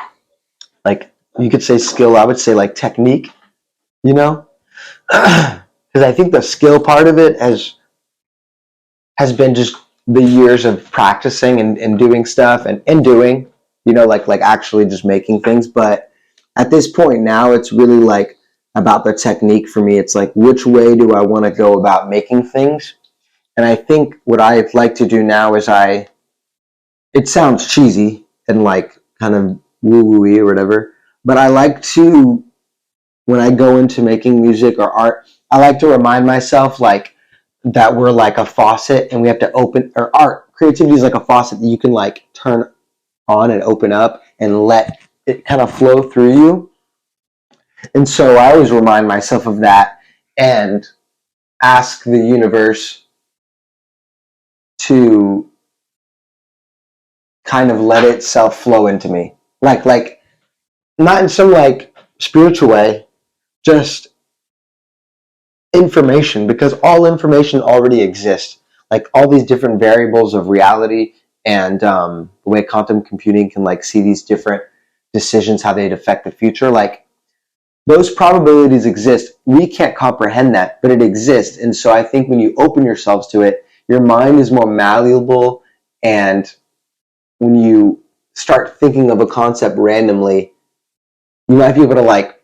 like, you could say skill, I would say like technique, because I think the skill part of it has been just the years of practicing and doing stuff and doing, like actually just making things. But at this point now, it's really like about the technique for me. It's like, which way do I want to go about making things? And I think what I like to do now is it sounds cheesy and like kind of woo-woo-y or whatever, but I like to, when I go into making music or art, I like to remind myself like that we're like a faucet and we have to open, or art, creativity is like a faucet that you can like turn on and open up and let it kind of flow through you. And so I always remind myself of that and ask the universe to kind of let itself flow into me. Like not in some like spiritual way, just information, because all information already exists. Like all these different variables of reality and the way quantum computing can like see these different decisions, how they'd affect the future. Like those probabilities exist. We can't comprehend that, but it exists. And so I think when you open yourselves to it, your mind is more malleable. And when you start thinking of a concept randomly, you might be able to like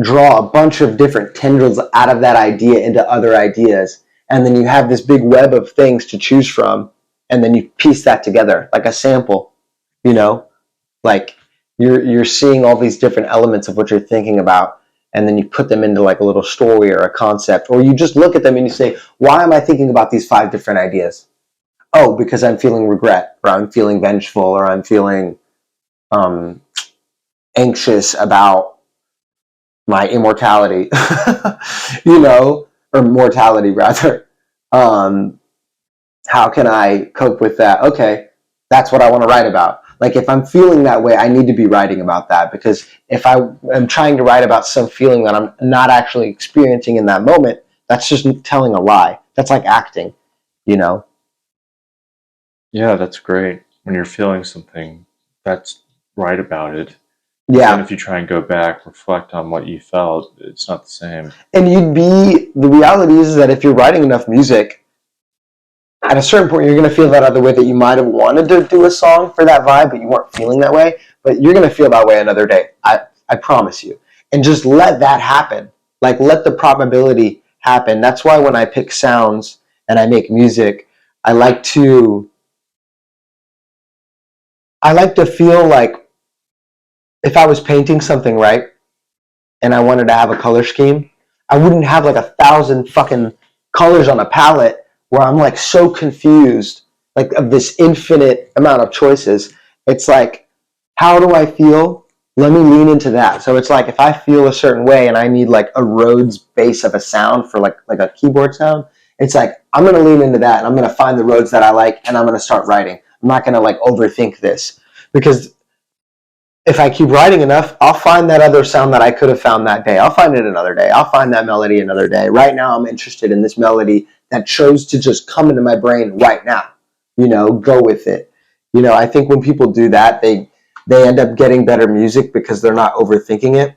draw a bunch of different tendrils out of that idea into other ideas. And then you have this big web of things to choose from. And then you piece that together like a sample, like you're seeing all these different elements of what you're thinking about. And then you put them into like a little story or a concept, or you just look at them and you say, why am I thinking about these 5 different ideas? Oh, because I'm feeling regret, or I'm feeling vengeful, or I'm feeling anxious about my immortality, or mortality rather. How can I cope with that? Okay, that's what I want to write about. Like if I'm feeling that way, I need to be writing about that, because if I am trying to write about some feeling that I'm not actually experiencing in that moment, that's just telling a lie. That's like acting, you know? Yeah, that's great. When you're feeling something, that's right about it. Yeah. Then if you try and go back, reflect on what you felt, it's not the same. And the reality is that if you're writing enough music, at a certain point, you're going to feel that other way that you might have wanted to do a song for that vibe, but you weren't feeling that way. But you're going to feel that way another day. I promise you. And just let that happen. Like, let the probability happen. That's why when I pick sounds and I make music, I like to feel like if I was painting something, right, and I wanted to have a color scheme, I wouldn't have like 1,000 fucking colors on a palette where I'm like so confused, like of this infinite amount of choices. It's like, how do I feel? Let me lean into that. So it's like if I feel a certain way and I need like a Rhodes bass of a sound for like a keyboard sound, it's like I'm gonna lean into that and I'm gonna find the Rhodes that I like and I'm gonna start writing. I'm not gonna like overthink this, because if I keep writing enough, I'll find that other sound that I could have found that day. I'll find it another day. I'll find that melody another day. Right now, I'm interested in this melody that chose to just come into my brain right now. You know, go with it. You know, I think when people do that, they end up getting better music because they're not overthinking it.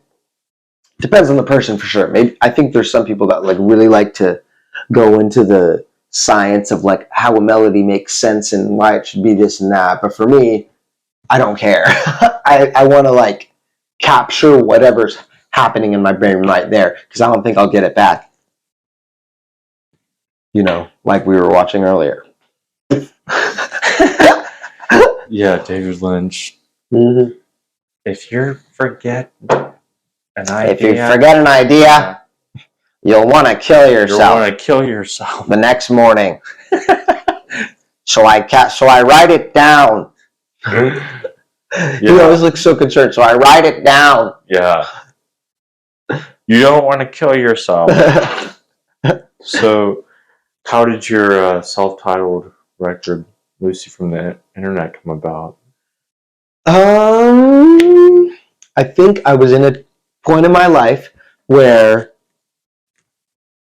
Depends on the person for sure. Maybe I think there's some people that like really like to go into the science of like how a melody makes sense and why it should be this and that. But for me, I don't care. I want to like capture whatever's happening in my brain right there, because I don't think I'll get it back. You know, like we were watching earlier. Yeah, David Lynch. Mm-hmm. If you forget an idea, if you forget an idea, you'll want to kill yourself. You'll want to kill yourself the next morning. So I write it down. Yeah. He always looks so concerned. So I write it down. Yeah. You don't want to kill yourself. So, how did your self-titled record, Lucy from the Internet, come about? I think I was in a point in my life where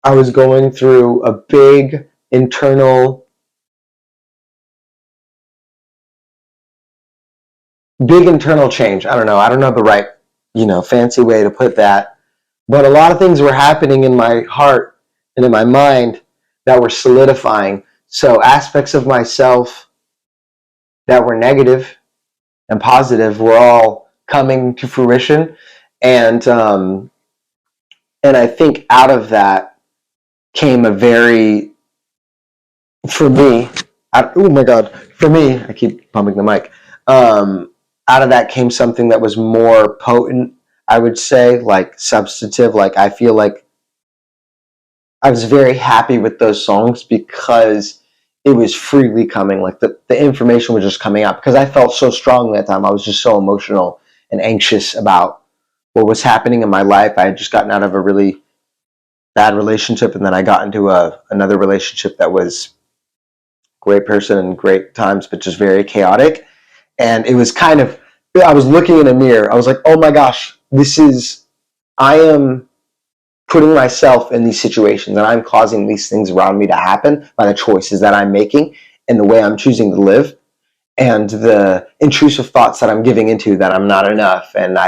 I was going through a big internal change. I don't know the right, fancy way to put that. But a lot of things were happening in my heart and in my mind that were solidifying. So aspects of myself that were negative and positive were all coming to fruition. And I think out of that came a very, for me, I keep pumping the mic. Out of that came something that was more potent, I would say, like substantive. Like I feel like I was very happy with those songs because it was freely coming. Like the information was just coming out because I felt so strongly at the time. I was just so emotional and anxious about what was happening in my life. I had just gotten out of a really bad relationship, and then I got into another relationship that was great person and great times, but just very chaotic. And it was kind of, I was looking in a mirror. I was like, oh my gosh, I am putting myself in these situations and I'm causing these things around me to happen by the choices that I'm making and the way I'm choosing to live and the intrusive thoughts that I'm giving into that I'm not enough. And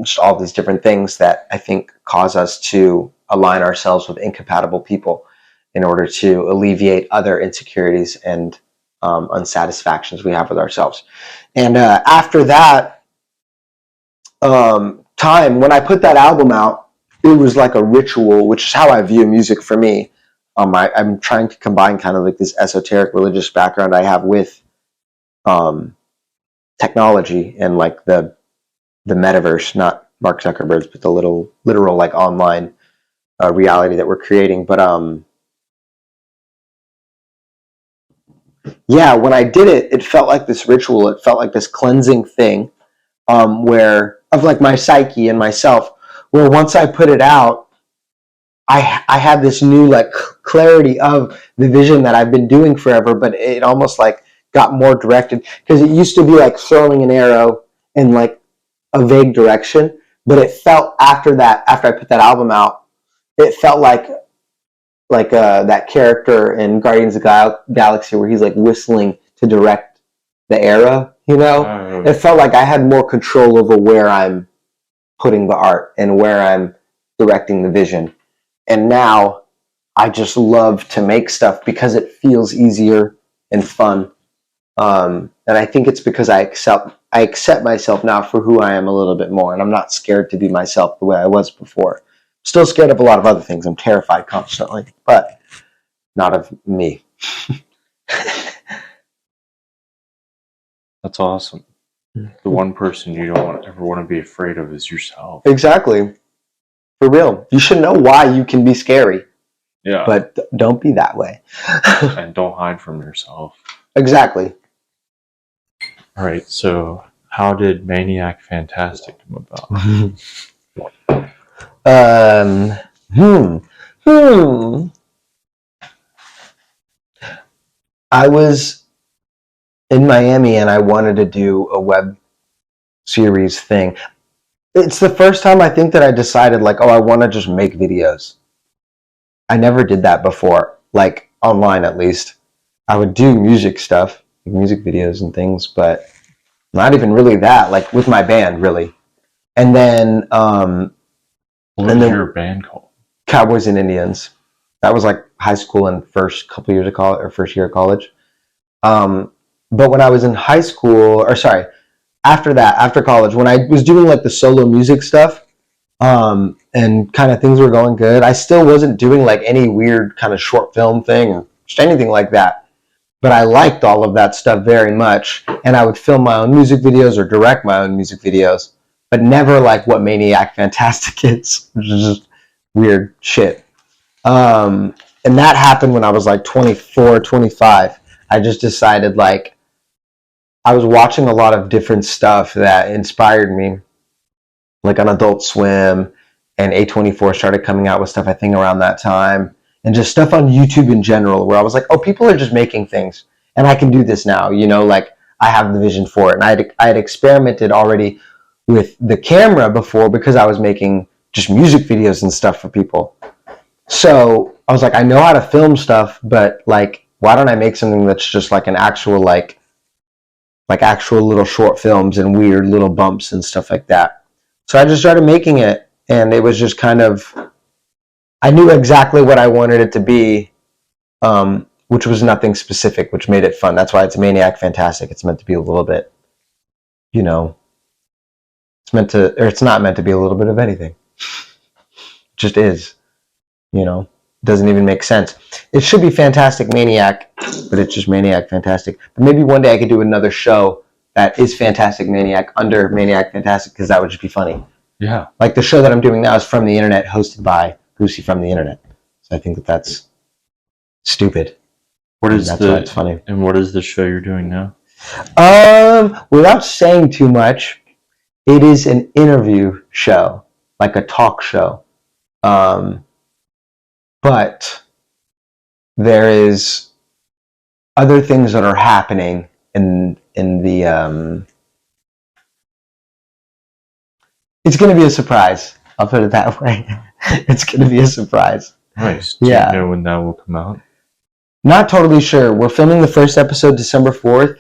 just all these different things that I think cause us to align ourselves with incompatible people in order to alleviate other insecurities and unsatisfactions we have with ourselves. And after that time, when I put that album out, it was like a ritual, which is how I view music for me. I'm trying to combine kind of like this esoteric religious background I have with technology and like the metaverse, not Mark Zuckerberg's, but the literal like online reality that we're creating. But yeah, when I did it, it felt like this ritual. It felt like this cleansing thing, where of like my psyche and myself. Where once I put it out, I had this new like clarity of the vision that I've been doing forever. But it almost like got more directed, because it used to be like throwing an arrow in like a vague direction, but it felt after I put that album out, it felt like that character in Guardians of the Galaxy where he's like whistling to direct the arrow, you know? It felt like I had more control over where I'm putting the art and where I'm directing the vision. And now I just love to make stuff because it feels easier and fun. And I think it's because I accept myself now for who I am a little bit more, and I'm not scared to be myself the way I was before. Still scared of a lot of other things. I'm terrified constantly, but not of me. That's awesome. The one person you don't ever want to be afraid of is yourself. Exactly. For real. You should know why you can be scary. Yeah. But don't be that way. And don't hide from yourself. Exactly. All right, so how did Maniac Fantastic come about? I was in Miami and I wanted to do a web series thing. It's the first time I think that I decided like, oh, I want to just make videos. I never did that before, like online at least. I would do music stuff, like music videos and things, but not even really that, like with my band, really. And then what was your band called? Cowboys and Indians. That was like high school and first couple years of college, or first year of college. But when I was in high school, or sorry, after college, when I was doing like the solo music stuff, and kind of things were going good, I still wasn't doing like any weird kind of short film thing or just anything like that. But I liked all of that stuff very much, and I would film my own music videos or direct my own music videos, but never like what Maniac Fantastic is, which is just weird shit. And that happened when I was like 24, 25. I just decided like I was watching a lot of different stuff that inspired me, like on Adult Swim, and A24 started coming out with stuff I think around that time, and just stuff on YouTube in general, where I was like, oh, people are just making things, and I can do this now, you know, like I have the vision for it. And I had experimented already with the camera before because I was making just music videos and stuff for people. So I was like, I know how to film stuff, but like, why don't I make something that's just like an actual like actual little short films and weird little bumps and stuff like that. So I just started making it, and it was just kind of, I knew exactly what I wanted it to be, which was nothing specific, which made it fun. That's why it's Maniac Fantastic. It's meant to be a little bit, you know, it's not meant to be a little bit of anything. It just is, you know. It doesn't even make sense. It should be Fantastic Maniac, but it's just Maniac Fantastic. But maybe one day I could do another show that is Fantastic Maniac under Maniac Fantastic, because that would just be funny. Yeah. Like the show that I'm doing now is From the Internet, hosted by Lucy from the Internet. So I think that that's stupid. That's why it's funny. And what is the show you're doing now? Without saying too much, it is an interview show, like a talk show. But there is other things that are happening in the it's going to be a surprise. I'll put it that way. It's going to be a surprise. Nice. Do you know when that will come out? Not totally sure. We're filming the first episode December 4th.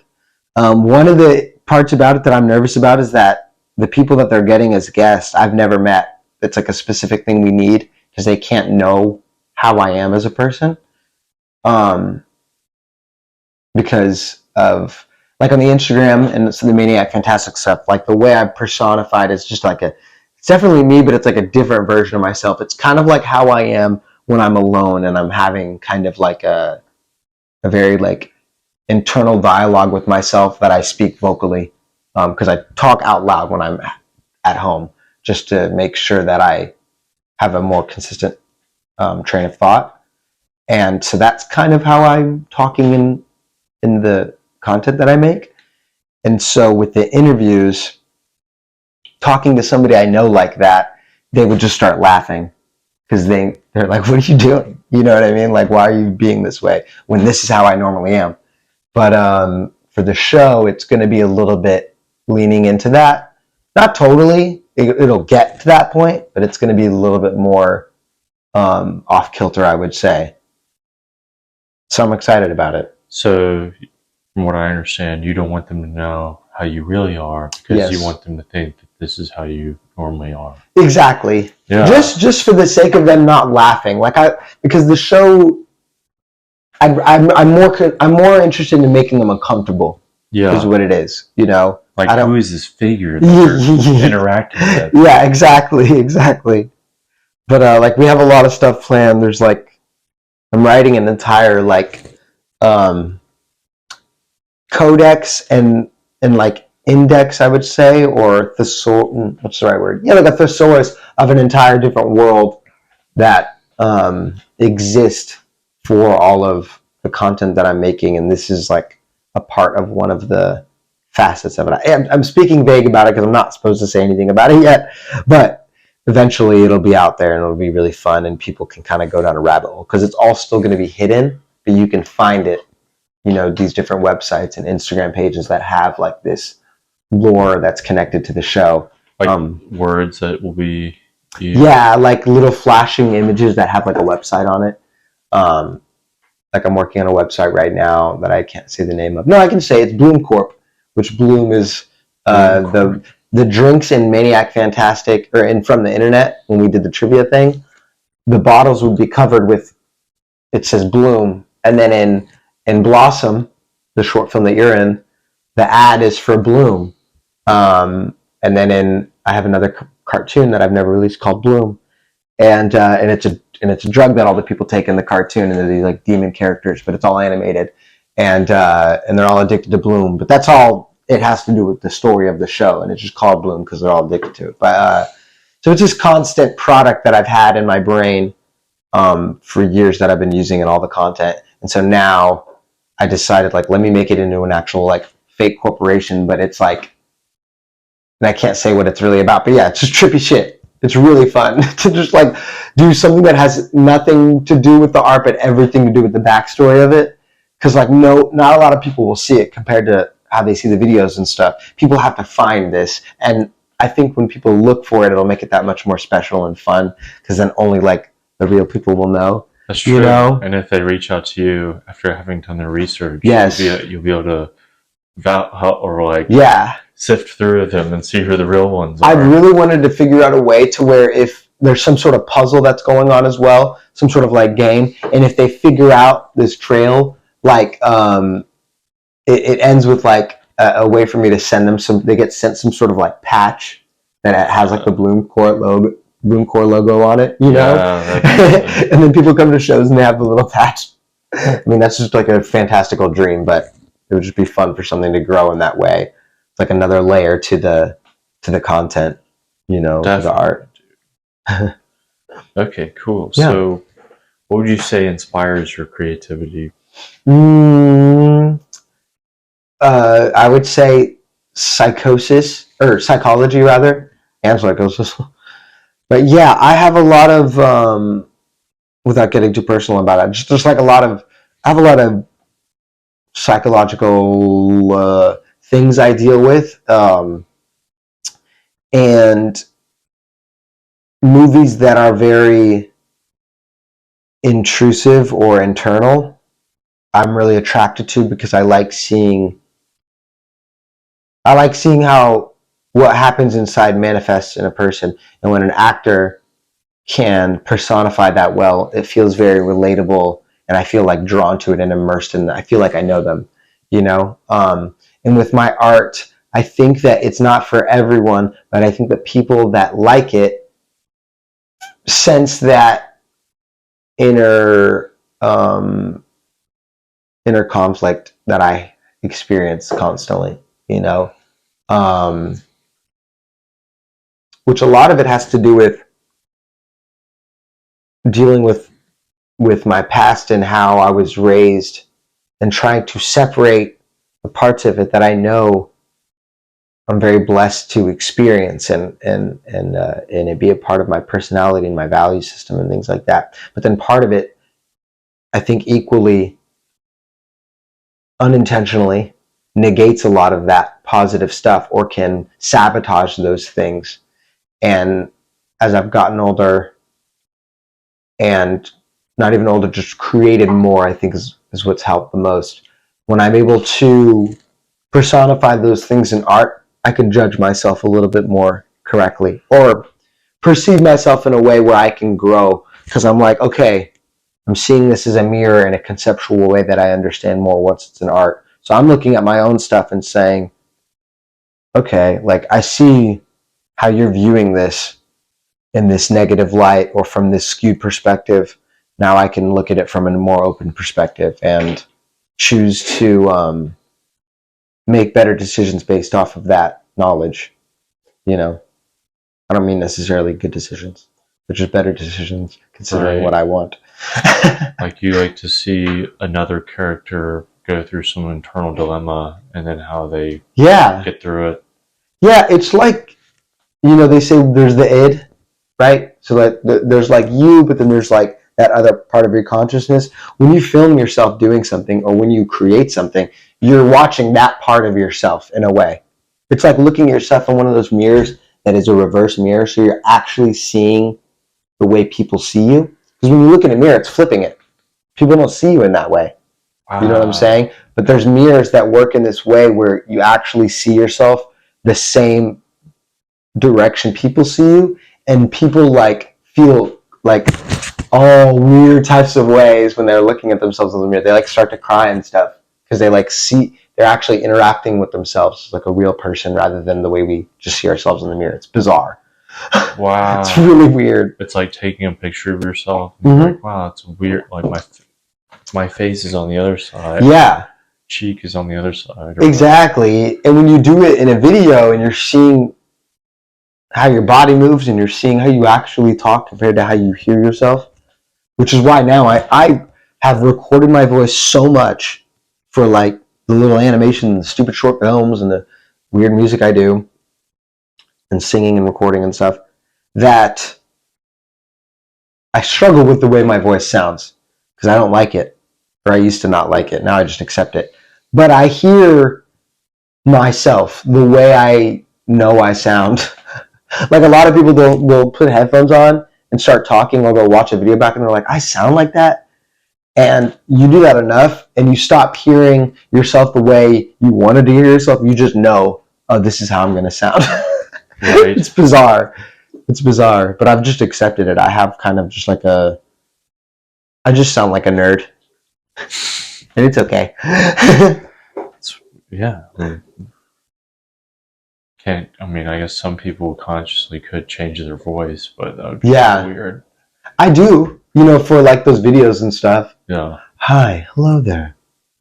One of the parts about it that I'm nervous about is that the people that they're getting as guests, I've never met. It's like a specific thing we need, because they can't know how I am as a person. Because of, like on the Instagram and the Maniac Fantastic stuff, like the way I've personified is just like it's definitely me, but it's like a different version of myself. It's kind of like how I am when I'm alone and I'm having kind of like a very like internal dialogue with myself that I speak vocally, because I talk out loud when I'm at home, just to make sure that I have a more consistent train of thought. And so that's kind of how I'm talking in the content that I make. And so with the interviews, talking to somebody I know like that, they would just start laughing, because they're like, what are you doing? You know what I mean? Like, why are you being this way when this is how I normally am? But for the show, it's going to be a little bit leaning into that. Not totally. It'll get to that point, but it's going to be a little bit more off kilter, I would say. So I'm excited about it. So, from what I understand, you don't want them to know how you really are because you want them to think that this is how you normally are. Exactly. Yeah. Just for the sake of them not laughing, because the show, I'm more interested in making them uncomfortable. Yeah, is what it is. You know, like who is this figure that they're interacting with? Yeah, exactly. But like we have a lot of stuff planned. There's like I'm writing an entire like codex and like index, I would say, or what's the right word? Yeah, like a thesaurus of an entire different world that exist for all of the content that I'm making, and this is like a part of one of the facets of it. I'm speaking vague about it because I'm not supposed to say anything about it yet, but eventually it'll be out there and it'll be really fun and people can kind of go down a rabbit hole because it's all still going to be hidden, but you can find it, you know, these different websites and Instagram pages that have like this lore that's connected to the show. Like words that will be used. Yeah, like little flashing images that have like a website on it. Like I'm working on a website right now that I can't say the name of. No, I can say it's Bloom Corp, which Bloom is the drinks in Maniac Fantastic, or from the internet when we did the trivia thing. The bottles would be covered with, it says Bloom, and then in Blossom, the short film that you're in, the ad is for Bloom. And then I have another cartoon that I've never released called Bloom, and it's a drug that all the people take in the cartoon, and they're these like demon characters, but it's all animated, and they're all addicted to Bloom. But that's all it has to do with the story of the show, and it's just called Bloom because they're all addicted to it. But so it's this constant product that I've had in my brain for years that I've been using in all the content, and so now I decided like let me make it into an actual like fake corporation, but it's like, and I can't say what it's really about, but yeah, it's just trippy shit. It's really fun to just like do something that has nothing to do with the art, but everything to do with the backstory of it. Because like not a lot of people will see it compared to how they see the videos and stuff. People have to find this, and I think when people look for it, it'll make it that much more special and fun. Because then only like the real people will know. That's true. You know? And if they reach out to you after having done their research, yes, you'll be able to sift through them and see who the real ones are. I really wanted to figure out a way to where if there's some sort of puzzle that's going on as well, some sort of like game, and if they figure out this trail, like it ends with like a way for me to send them they get sent some sort of like patch that has like the Bloom Core logo on it, you know? Yeah, and then people come to shows and they have the little patch. I mean, that's just like a fantastical dream, but it would just be fun for something to grow in that way. It's like another layer to the content, you know, to the art. Okay, cool. Yeah. So what would you say inspires your creativity? I would say psychology rather, and psychosis. But yeah, I have a lot of, without getting too personal about it, just like I have a lot of psychological things I deal with, and movies that are very intrusive or internal, I'm really attracted to because I like seeing how what happens inside manifests in a person, and when an actor can personify that well, it feels very relatable, and I feel like drawn to it and immersed in it. I feel like I know them, you know. And with my art, I think that it's not for everyone, but I think that people that like it sense that inner conflict that I experience constantly, you know, which a lot of it has to do with dealing with my past and how I was raised, and trying to separate the parts of it that I know I'm very blessed to experience and it be a part of my personality and my value system and things like that. But then part of it, I think equally unintentionally, negates a lot of that positive stuff or can sabotage those things. And as I've gotten older, and not even older, just created more, I think is what's helped the most. When I'm able to personify those things in art, I can judge myself a little bit more correctly, or perceive myself in a way where I can grow, because I'm like, okay, I'm seeing this as a mirror in a conceptual way that I understand more once it's in art. So I'm looking at my own stuff and saying, okay, like I see how you're viewing this in this negative light or from this skewed perspective. Now I can look at it from a more open perspective and choose to make better decisions based off of that knowledge. You know, I don't mean necessarily good decisions, but just better decisions considering what I want. Like you like to see another character go through some internal dilemma and then how they get through it. Yeah, it's like, you know, they say there's the id, right? So that there's like you, but then there's like that other part of your consciousness. When you film yourself doing something or when you create something, you're watching that part of yourself in a way. It's like looking at yourself in one of those mirrors that is a reverse mirror, so you're actually seeing the way people see you. Because when you look in a mirror, it's flipping it. People don't see you in that way. You know what I'm saying? But there's mirrors that work in this way where you actually see yourself the same direction people see you, and people like feel like all weird types of ways when they're looking at themselves in the mirror. They like start to cry and stuff because they like see they're actually interacting with themselves like a real person rather than the way we just see ourselves in the mirror. It's bizarre. Wow. It's really weird. It's like taking a picture of yourself and you're like, wow, it's weird. Like my face is on the other side. Yeah. Cheek is on the other side. Exactly. And when you do it in a video and you're seeing how your body moves and you're seeing how you actually talk compared to how you hear yourself, which is why now I have recorded my voice so much for like the little animation, the stupid short films and the weird music I do and singing and recording and stuff, that I struggle with the way my voice sounds because I don't like it, or I used to not like it. Now I just accept it. But I hear myself the way I know I sound. Like a lot of people will put headphones on and start talking, or they'll watch a video back and they're like, I sound like that. And you do that enough and you stop hearing yourself the way you wanted to hear yourself. You just know, oh, this is how I'm going to sound. Right. It's bizarre. It's bizarre, but I've just accepted it. I have kind of just like I just sound like a nerd. And it's okay. Yeah. I guess some people consciously could change their voice, but that would be weird. I do, for like those videos and stuff. Yeah. Hi, hello there.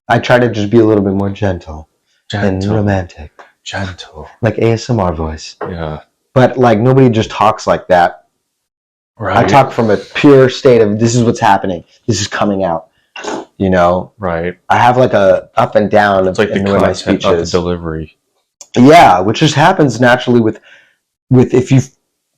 I try to just be a little bit more gentle. And romantic. Gentle. Like ASMR voice. Yeah. But like nobody just talks like that. Right. I talk from a pure state of this is what's happening. This is coming out. Right. I have like a up and down. It's like the content of the delivery. Yeah, which just happens naturally with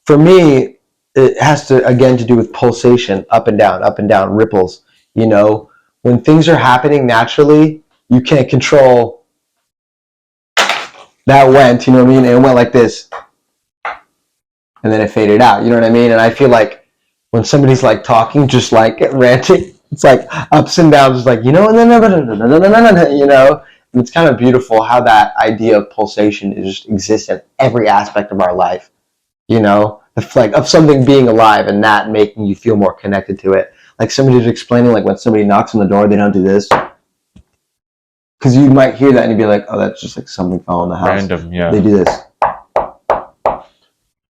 for me, it has to again to do with pulsation, up and down, ripples. When things are happening naturally, you can't control. That went, and it went like this, and then it faded out. You know what I mean? And I feel like when somebody's like talking, just like ranting, it's like ups and downs, just like and then and it's kind of beautiful how that idea of pulsation just exists in every aspect of our life. Of something being alive and that making you feel more connected to it. Like somebody's explaining, like when somebody knocks on the door, they don't do this. Because you might hear that and you'd be like, oh, that's just like something fell in the house. Random, yeah. They do this.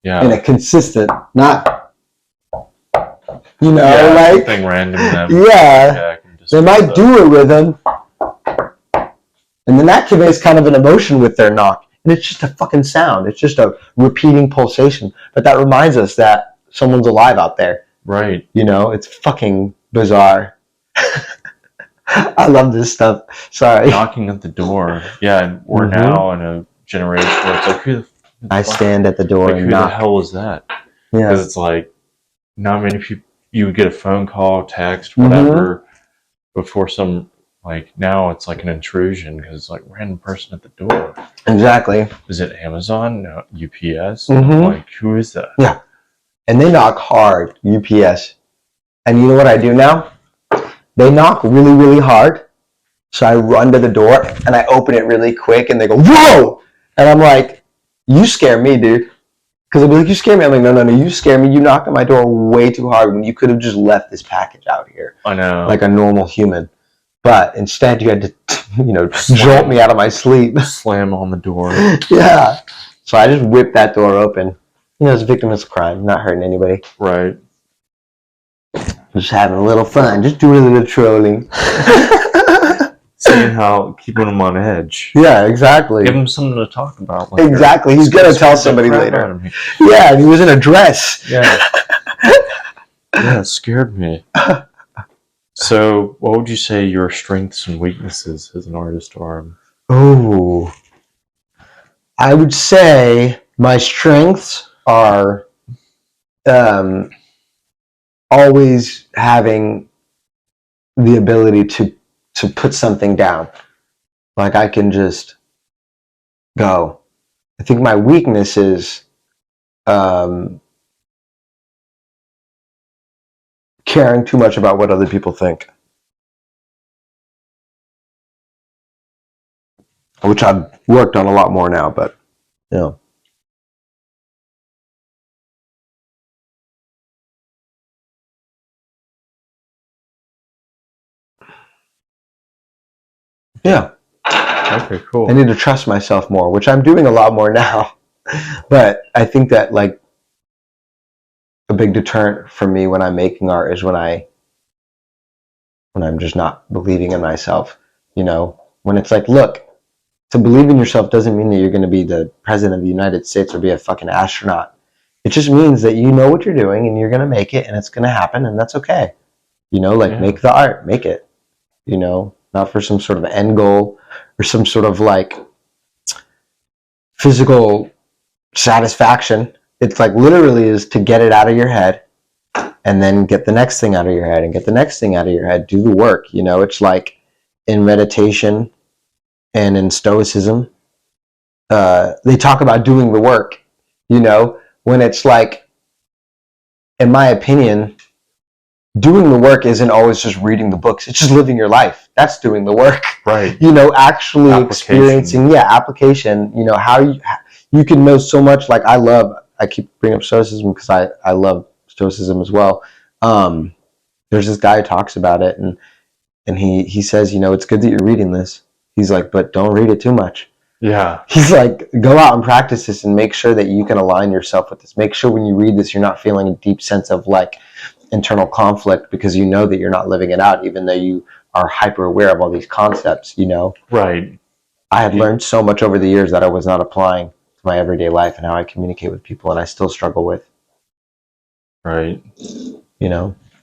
Yeah. In a consistent, not, something random. They might do a rhythm. And then that conveys kind of an emotion with their knock. And it's just a fucking sound. It's just a repeating pulsation. But that reminds us that someone's alive out there. Right. It's fucking bizarre. I love this stuff. Sorry. Knocking at the door. Yeah, and we're now in a generation where it's like, who the I stand at the door and knock. Who the hell is that? Yeah. Because it's like, not many people, you would get a phone call, text, whatever, before some Like now it's like an intrusion because it's like random person at the door. Exactly. Is it Amazon? No, UPS? Mm-hmm. Like, who is that? Yeah. And they knock hard, UPS. And you know what I do now? They knock really, really hard. So I run to the door and I open it really quick and they go, whoa! And I'm like, you scare me, dude. Because they'll be like, you scare me. I'm like, no, you scare me. You knocked on my door way too hard when you could have just left this package out here. I know. Like a normal human. But instead you had to, jolt me out of my sleep. Slam on the door. Yeah. So I just whipped that door open. It's a victimless crime, not hurting anybody. Right. Just having a little fun, just doing a little trolling. Seeing how, keeping them on edge. Yeah, exactly. Give him something to talk about. Like exactly. He's going to tell somebody later. Yeah, and he was in a dress. Yeah. Yeah, it scared me. So, what would you say your strengths and weaknesses as an artist are? Oh, I would say my strengths are always having the ability to put something down. Like I can just go. I think my weakness is caring too much about what other people think, which I've worked on a lot more now, but yeah. Okay, cool. I need to trust myself more, which I'm doing a lot more now. But I think that like a big deterrent for me when I'm making art is when I'm just not believing in myself. When it's like, look, to believe in yourself doesn't mean that you're going to be the president of the United States or be a fucking astronaut. It just means that you know what you're doing and you're going to make it and it's going to happen and that's okay. Make the art, make it. Not for some sort of end goal or some sort of like physical satisfaction. It's like literally is to get it out of your head and then get the next thing out of your head and get the next thing out of your head. Do the work. It's like in meditation and in Stoicism, they talk about doing the work, when it's like, in my opinion, doing the work isn't always just reading the books. It's just living your life. That's doing the work. Right. Actually experiencing, application, how you can know so much. Like I keep bringing up Stoicism because I love Stoicism as well. There's this guy who talks about it and he says, it's good that you're reading this. He's like, but don't read it too much. Yeah. He's like, go out and practice this and make sure that you can align yourself with this. Make sure when you read this, you're not feeling a deep sense of like internal conflict because you know that you're not living it out, even though you are hyper aware of all these concepts, Right. I had learned so much over the years that I was not applying to my everyday life and how I communicate with people, and I still struggle with. Right.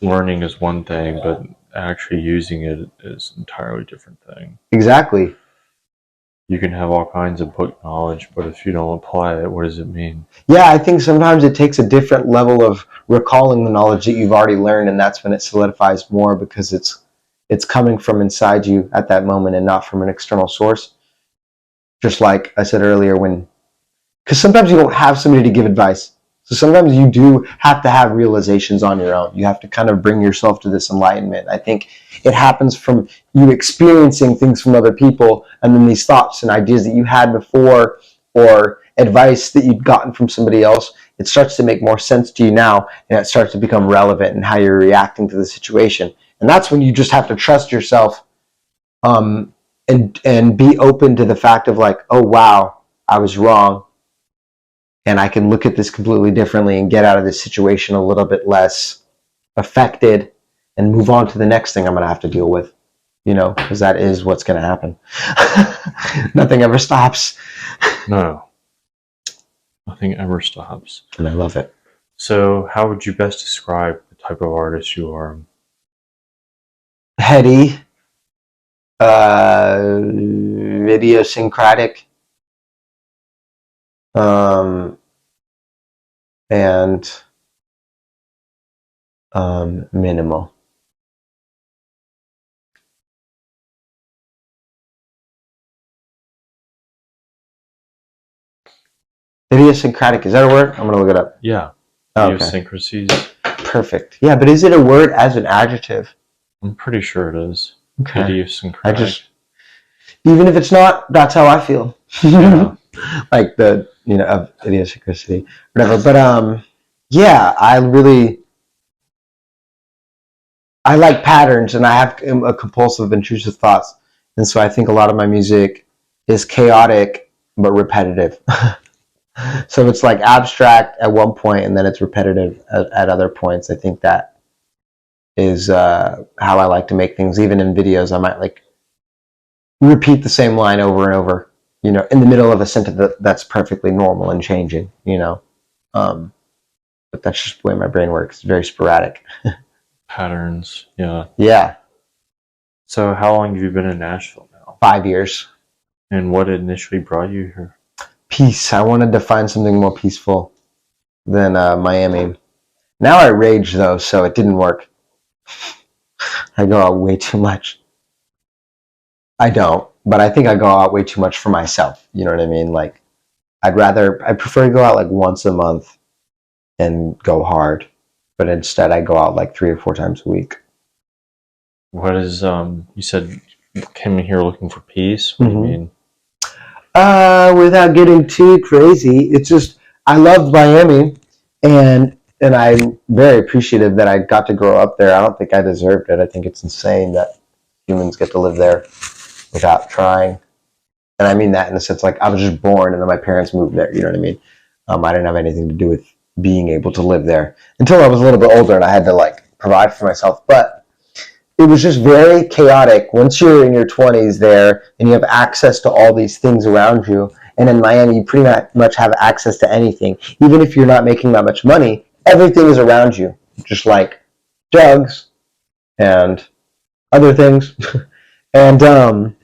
Learning is one thing, but actually using it is an entirely different thing. Exactly. You can have all kinds of book knowledge, but if you don't apply it, what does it mean? Yeah, I think sometimes it takes a different level of recalling the knowledge that you've already learned, and that's when it solidifies more because it's coming from inside you at that moment and not from an external source. Just like I said earlier, because sometimes you don't have somebody to give advice. So sometimes you do have to have realizations on your own. You have to kind of bring yourself to this enlightenment. I think it happens from you experiencing things from other people and then these thoughts and ideas that you had before or advice that you'd gotten from somebody else. It starts to make more sense to you now and it starts to become relevant in how you're reacting to the situation. And that's when you just have to trust yourself and be open to the fact of like, oh, wow, I was wrong. And I can look at this completely differently and get out of this situation a little bit less affected and move on to the next thing I'm going to have to deal with, because that is what's going to happen. Nothing ever stops. No. Nothing ever stops. And I love it. So how would you best describe the type of artist you are? Heady, idiosyncratic, and minimal. Idiosyncratic, is that a word? I'm going to look it up. Yeah. Oh, okay. Idiosyncrasies. Perfect. Yeah, but is it a word as an adjective? I'm pretty sure it is. Okay. Idiosyncratic. Even if it's not, that's how I feel. Yeah. Like of idiosyncrasy, whatever. But yeah, I like patterns, and I have a compulsive, intrusive thoughts, and so I think a lot of my music is chaotic but repetitive. So it's like abstract at one point, and then it's repetitive at other points. I think that is how I like to make things. Even in videos, I might like repeat the same line over and over, in the middle of a sentence that's perfectly normal and changing, but that's just the way my brain works. It's very sporadic. Patterns. Yeah. Yeah. So how long have you been in Nashville now? 5 years. And what initially brought you here? Peace. I wanted to find something more peaceful than Miami. Now I rage though, so it didn't work. I go out way too much. I don't, but I think I go out way too much for myself. You know what I mean? Like, I prefer to go out like once a month and go hard, but instead I go out like 3 or 4 times a week. What is you said you came in here looking for peace? What do you mean? Without getting too crazy, it's just I loved Miami, and I'm very appreciative that I got to grow up there. I don't think I deserved it. I think it's insane that humans get to live there without trying. And I mean that in the sense like I was just born and then my parents moved there. You know what I mean? I didn't have anything to do with being able to live there until I was a little bit older and I had to like provide for myself. But it was just very chaotic. Once you're in your 20s there and you have access to all these things around you, and in Miami you pretty much have access to anything. Even if you're not making that much money, everything is around you, just like drugs and other things. And a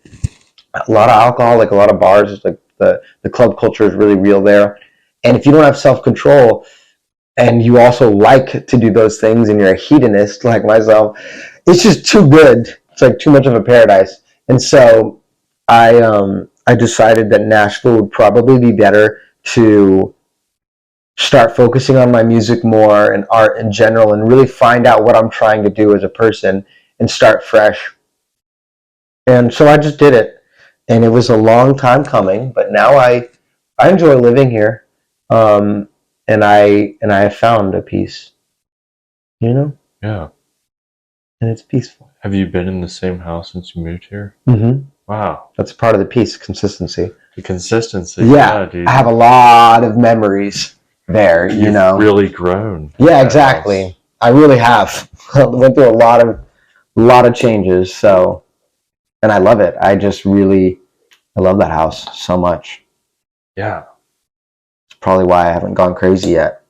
lot of alcohol, like a lot of bars, like the club culture is really real there. And if you don't have self-control and you also like to do those things and you're a hedonist like myself, it's just too good. It's like too much of a paradise. And so I decided that Nashville would probably be better to start focusing on my music more and art in general and really find out what I'm trying to do as a person and start fresh. And so I just did it. And it was a long time coming, but now I enjoy living here. And I have found a peace, Yeah. and it's peaceful. Have you been in the same house since you moved here? Mm-hmm. Wow. That's part of the peace, consistency. The consistency. Yeah, dude. I have a lot of memories there, You've really grown. Yeah, exactly. House. I really have. Went through a lot of changes, so, and I love it. I love that house so much. Yeah. It's probably why I haven't gone crazy yet.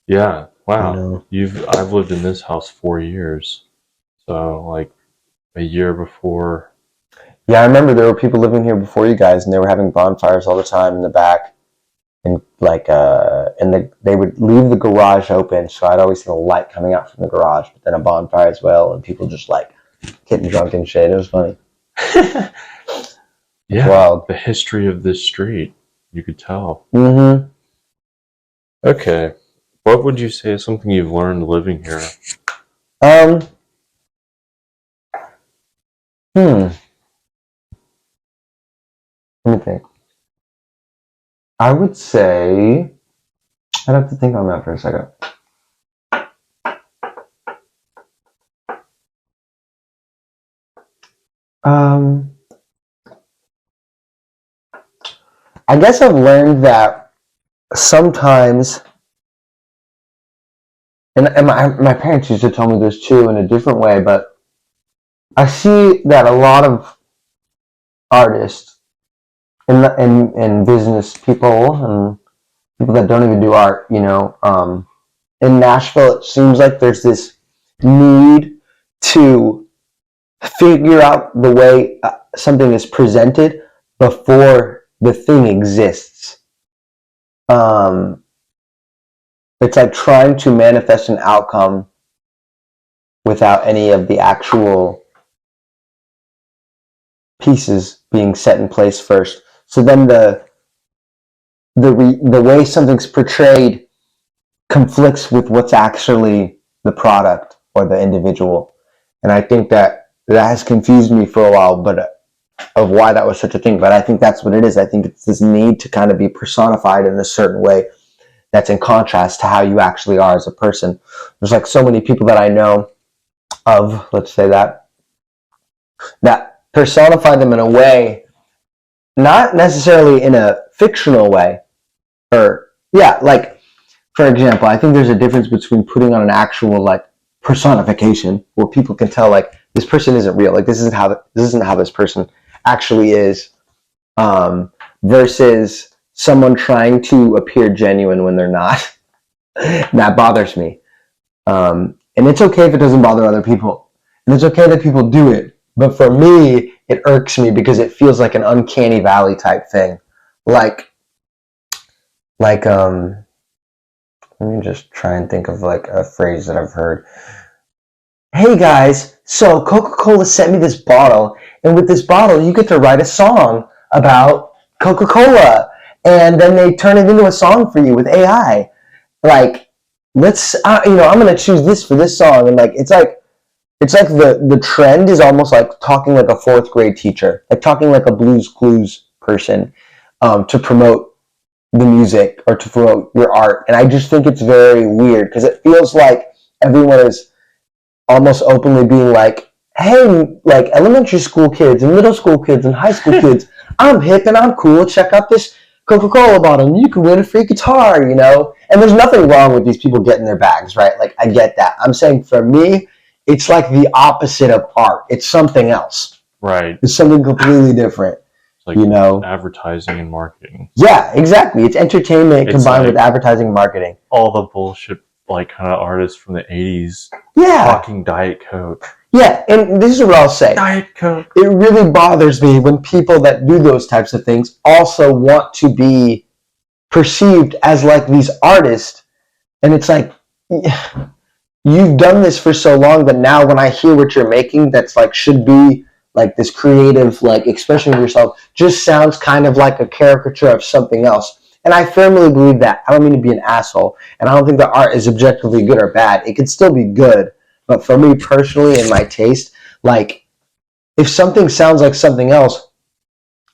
Yeah. Wow. I've lived in this house 4 years. So like a year before. Yeah, I remember there were people living here before you guys and they were having bonfires all the time in the back. And like they would leave the garage open, so I'd always see the light coming out from the garage, but then a bonfire as well, and people just like getting drunk and shit. It was funny. Yeah. Wild. The history of this street, you could tell. Mm-hmm. Okay. What would you say is something you've learned living here? Let me think. I would say I'd have to think on that for a second. I guess I've learned that sometimes, and my parents used to tell me this too in a different way, but I see that a lot of artists and business people and people that don't even do art, in Nashville, it seems like there's this need to figure out the way something is presented before the thing exists. It's like trying to manifest an outcome without any of the actual pieces being set in place first. So then the way something's portrayed conflicts with what's actually the product or the individual. And I think that has confused me for a while, but of why that was such a thing. But I think that's what it is. I think it's this need to kind of be personified in a certain way that's in contrast to how you actually are as a person. There's like so many people that I know of, let's say that personify them in a way, not necessarily in a fictional way, or like, for example, I think there's a difference between putting on an actual like personification where people can tell like this person isn't real, like this isn't how this person actually is, versus someone trying to appear genuine when they're not. That bothers me. And it's okay if it doesn't bother other people. And it's okay that people do it. But for me, it irks me because it feels like an uncanny valley type thing. Like, let me just try and think of like a phrase that I've heard. Hey guys, so Coca-Cola sent me this bottle, and with this bottle, you get to write a song about Coca-Cola, and then they turn it into a song for you with AI. Like, let's, I'm gonna choose this for this song, and like, it's like the trend is almost like talking like a fourth grade teacher, like talking like a Blues Clues person, to promote the music or to promote your art. And I just think it's very weird because it feels like everyone is almost openly being like, hey, like elementary school kids and middle school kids and high school kids, I'm hip and I'm cool. Check out this Coca-Cola bottle and you can win a free guitar, you know? And there's nothing wrong with these people getting their bags, right? Like, I get that. I'm saying for me, it's like the opposite of art. It's something else. Right. It's something completely different. Like, you know, advertising and marketing. Yeah, exactly. It's entertainment combined with advertising and marketing. All the bullshit, like, kind of artists from the 80s. Yeah. Talking Diet Coke. Yeah, and this is what I'll say. Diet Coke. It really bothers me when people that do those types of things also want to be perceived as like these artists. And it's like, you've done this for so long that now when I hear what you're making, that's like should be like this creative like expression of yourself, just sounds kind of like a caricature of something else. And I firmly believe that. I don't mean to be an asshole, and I don't think the art is objectively good or bad. It can still be good, but for me personally, in my taste, like if something sounds like something else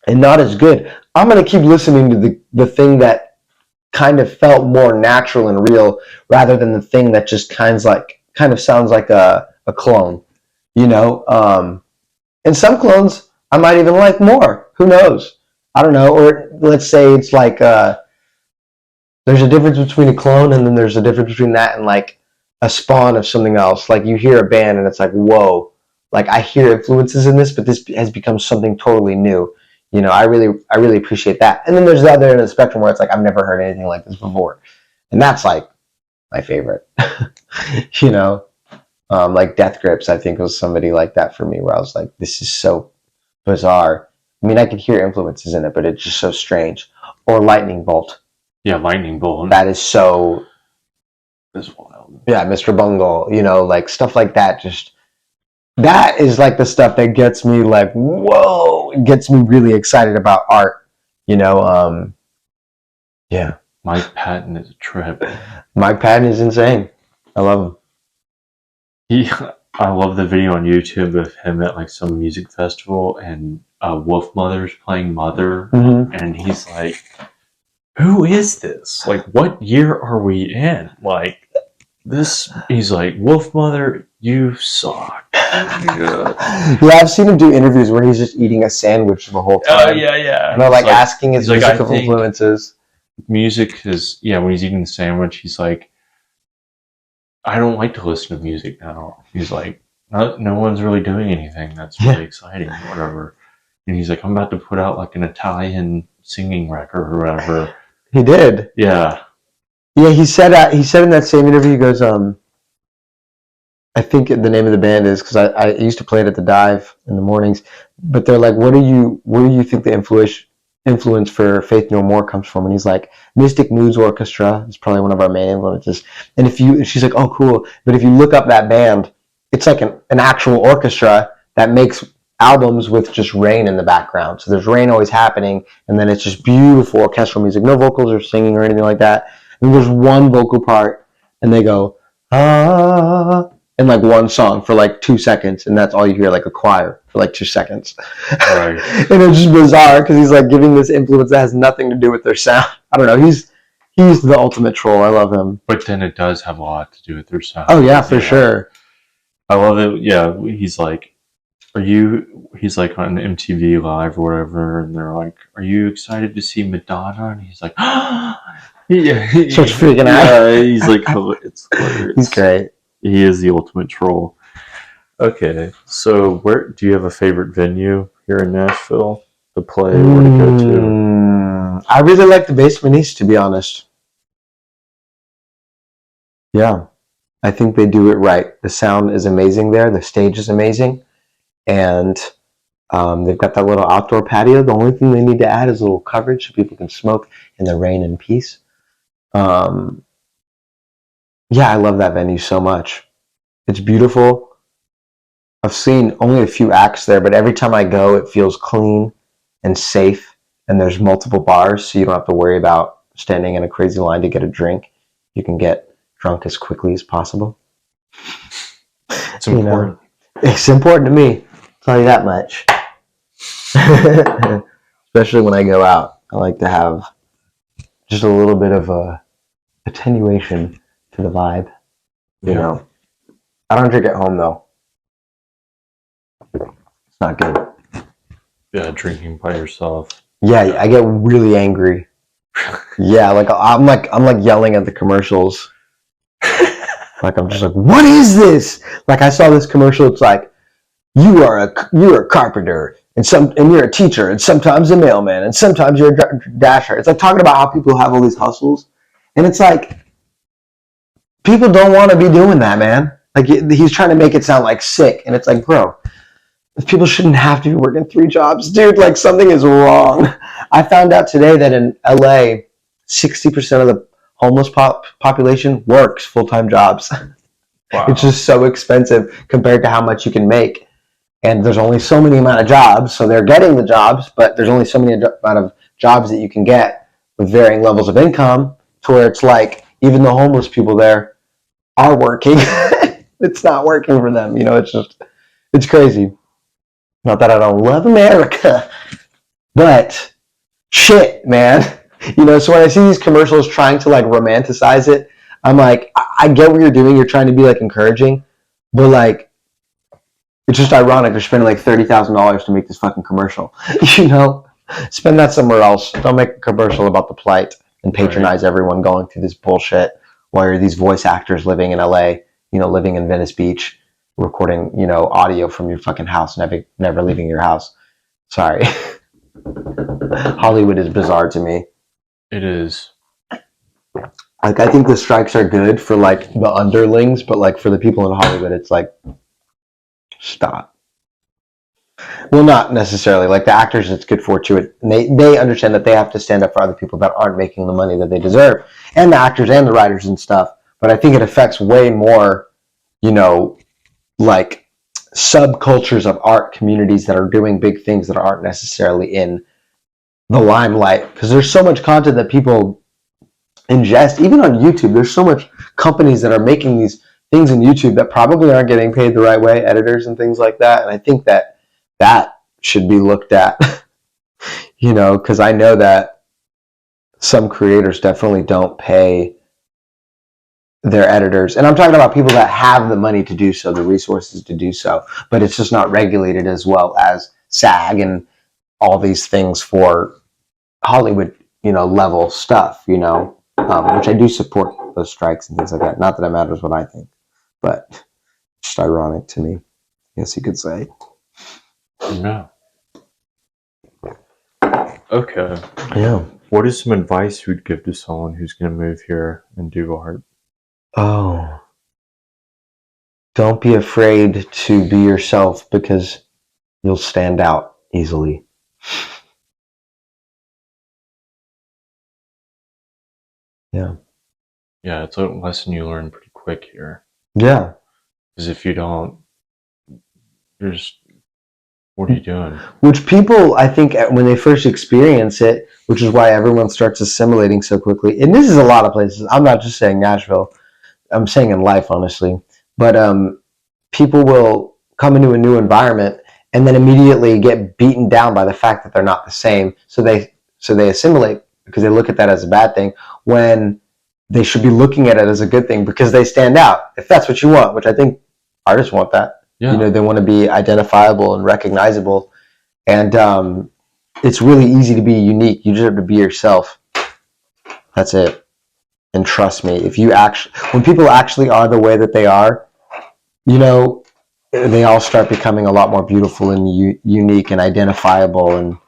and not as good, I'm gonna keep listening to the thing that kind of felt more natural and real, rather than the thing that just kind of sounds like a clone, you know. And some clones I might even like more. Who knows? I don't know. Or let's say it's like there's a difference between a clone and then there's a difference between that and like a spawn of something else. Like you hear a band and it's like, whoa, like I hear influences in this, but this has become something totally new. You know, I really appreciate that. And then there's the other end of the spectrum where it's like, I've never heard anything like this before. And that's like my favorite, you know. Like Death Grips, I think was somebody like that for me, where I was like, this is so bizarre. I mean, I could hear influences in it, but it's just so strange. Or Lightning Bolt. Yeah, Lightning Bolt. That is so... That's wild. Yeah, Mr. Bungle, you know, like stuff like that. Just that is like the stuff that gets me like, whoa, it gets me really excited about art, you know. Yeah. Mike Patton is a trip. Mike Patton is insane. I love him. I love the video on YouTube of him at like some music festival and Wolf Mother's playing Mother, and he's like, who is this? Like, what year are we in? Like, this, he's like, Wolf Mother, you suck. Yeah, I've seen him do interviews where he's just eating a sandwich the whole time. Oh, yeah. And they're like asking his musical influences. Music is, when he's eating the sandwich, he's like, I don't like to listen to music now. He's like, no one's really doing anything that's really exciting or whatever. And he's like, I'm about to put out like an Italian singing record or whatever. He did. Yeah. Yeah, he said in that same interview, he goes, I think the name of the band is, because I used to play it at the Dive in the mornings, but they're like, where do you think the influence for Faith No More comes from? And he's like, Mystic Moods Orchestra is probably one of our main influences. And she's like, oh cool, but if you look up that band, it's like an actual orchestra that makes albums with just rain in the background. So there's rain always happening, and then it's just beautiful orchestral music, no vocals or singing or anything like that. And there's one vocal part, and they go ah, in like one song for like 2 seconds, and that's all you hear, like a choir for like 2 seconds. Right. And it's just bizarre because he's like giving this influence that has nothing to do with their sound. I don't know. He's the ultimate troll. I love him. But then it does have a lot to do with their sound. Oh yeah, for sure. I love it. Yeah, he's like, he's like on MTV Live or whatever, and they're like, are you excited to see Madonna? And he's like, yeah. Starts freaking out. Yeah, he's like, it's hilarious. He's great. He is the ultimate troll. Okay, so where do you have a favorite venue here in Nashville to play or to go to? I really like the Basement East, to be honest. Yeah, I think they do it right. The sound is amazing there. The stage is amazing. And they've got that little outdoor patio. The only thing they need to add is a little coverage so people can smoke in the rain in peace. Yeah, I love that venue so much. It's beautiful. I've seen only a few acts there, but every time I go, it feels clean and safe. And there's multiple bars, so you don't have to worry about standing in a crazy line to get a drink. You can get drunk as quickly as possible. It's important. It's important to me. I'll tell you that much. Especially when I go out, I like to have just a little bit of a attenuation to the vibe. You know, I don't drink at home though. It's not good. Yeah, drinking by yourself. Yeah, I get really angry. Yeah, like I'm like yelling at the commercials. Like I'm just like, what is this? Like I saw this commercial. It's like, you're a carpenter, and you're a teacher, and sometimes a mailman, and sometimes you're a dasher. It's like talking about how people have all these hustles, and it's like people don't want to be doing that, man. Like he's trying to make it sound like sick, and it's like, bro, people shouldn't have to be working 3 jobs, dude. Like something is wrong. I found out today that in LA, 60% of the homeless population works full-time jobs. Wow. It's just so expensive compared to how much you can make. And there's only so many amount of jobs, so they're getting the jobs, but there's only so many amount of jobs that you can get with varying levels of income, to where it's like even the homeless people there are working. It's not working for them. You know, it's crazy. Not that I don't love America, but shit, man. You know, so when I see these commercials trying to like romanticize it, I'm like, I get what you're doing. You're trying to be like encouraging, but like, it's just ironic. They're spending like $30,000 to make this fucking commercial. You know, spend that somewhere else. Don't make a commercial about the plight and patronize everyone going through this bullshit while you're these voice actors living in LA, you know, living in Venice Beach, recording, you know, audio from your fucking house, never leaving your house. Sorry. Hollywood is bizarre to me. It is. Like, I think the strikes are good for like the underlings, but like for the people in Hollywood, it's like, stop. Well, not necessarily. Like the actors, it's good for too. They understand that they have to stand up for other people that aren't making the money that they deserve, and the actors and the writers and stuff. But I think it affects way more, you know, like subcultures of art communities that are doing big things that aren't necessarily in the limelight, because there's so much content that people ingest. Even on YouTube, there's so much companies that are making these things in YouTube that probably aren't getting paid the right way, editors and things like that. And I think that should be looked at, you know, because I know that some creators definitely don't pay their editors. And I'm talking about people that have the money to do so, the resources to do so, but it's just not regulated as well as SAG and all these things for Hollywood, you know, level stuff, you know, which I do support those strikes and things like that. Not that it matters what I think, but just ironic to me, I guess you could say. No. Okay. Yeah. What is some advice you'd give to someone who's going to move here and do art? Oh. Don't be afraid to be yourself, because you'll stand out easily. Yeah. Yeah, it's a lesson you learn pretty quick here. Yeah. Because if you don't, What are you doing? Which people, I think, when they first experience it, which is why everyone starts assimilating so quickly. And this is a lot of places. I'm not just saying Nashville. I'm saying in life, honestly. But people will come into a new environment and then immediately get beaten down by the fact that they're not the same. So they assimilate because they look at that as a bad thing when they should be looking at it as a good thing because they stand out. If that's what you want, which I think artists want that. Yeah. You know, they want to be identifiable and recognizable. And it's really easy to be unique. You just have to be yourself. That's it. And trust me, when people actually are the way that they are, you know, they all start becoming a lot more beautiful and unique and identifiable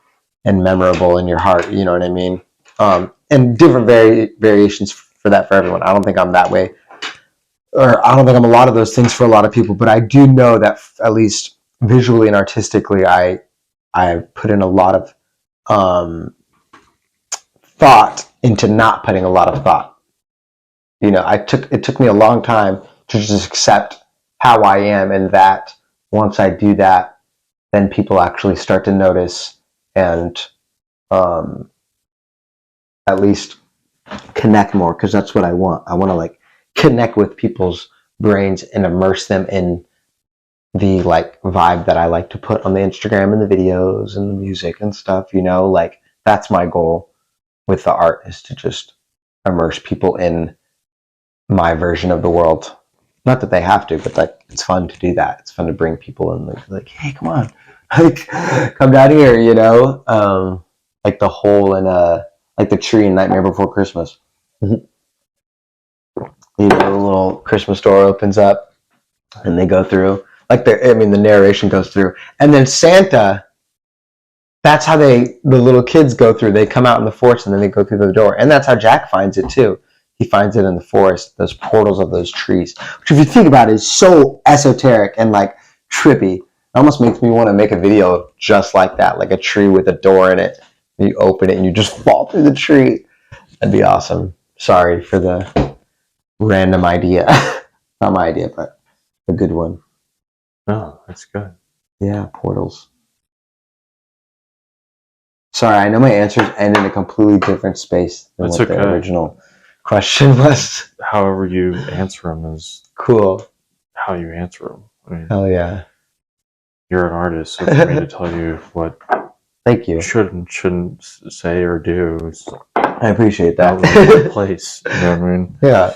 and memorable in your heart. You know what I mean? And different variations for that for everyone. I don't think I'm that way, or I don't think I'm a lot of those things for a lot of people. But I do know that at least visually and artistically, I put in a lot of thought into not putting a lot of thought. You know, it took me a long time to just accept how I am, and that once I do that, then people actually start to notice and at least connect more, because that's what I want. I want to like connect with people's brains and immerse them in the like vibe that I like to put on the Instagram and the videos and the music and stuff, you know, like that's my goal with the art, is to just immerse people in my version of the world. Not that they have to, but like it's fun to do that. It's fun to bring people in, like hey, come on, like come down here, you know, like the hole in like the tree in Nightmare Before Christmas. You know, the little Christmas door opens up and they go through. Like the narration goes through, and then Santa. That's how the little kids go through. They come out in the forest and then they go through the door, and that's how Jack finds it too. He finds it in the forest, those portals of those trees, which, if you think about it, is so esoteric and like trippy. It almost makes me want to make a video just like that, like a tree with a door in it. And you open it and you just fall through the tree. That'd be awesome. Sorry for the random idea. Not my idea, but a good one. Oh, that's good. Yeah, portals. Sorry, I know my answers end in a completely different space than That's what okay. the original question was. However you answer them is Cool. how you answer them. I mean, Hell yeah. you're an artist, so for me to tell you what Thank you. you should and shouldn't say or do is I appreciate that. not really my place. You know what I mean? Yeah.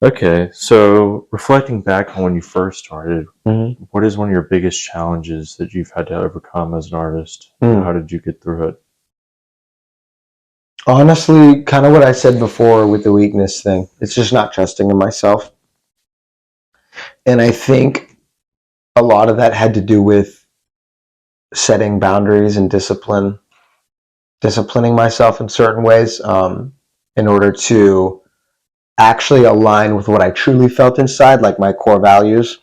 Okay, so reflecting back on when you first started, Mm-hmm. what is one of your biggest challenges that you've had to overcome as an artist? How did you get through it? Honestly, kind of what I said before with the weakness thing. It's just not trusting in myself. And I think a lot of that had to do with setting boundaries and disciplining myself in certain ways, in order to actually align with what I truly felt inside, like my core values.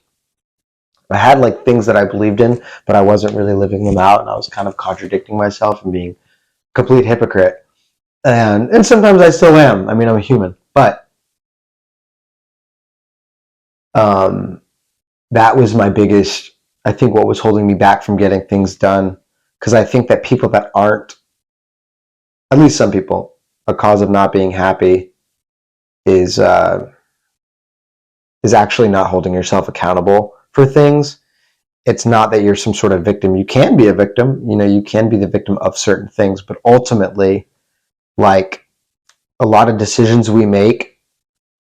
I had like things that I believed in, but I wasn't really living them out, and I was kind of contradicting myself and being a complete hypocrite. And sometimes I still am. I mean, I'm a human, but that was my biggest, I think, what was holding me back from getting things done. Because I think that people that aren't, at least some people, a cause of not being happy is actually not holding yourself accountable for things. It's not that you're some sort of victim. You can be a victim. You know, you can be the victim of certain things, but ultimately, like a lot of decisions we make,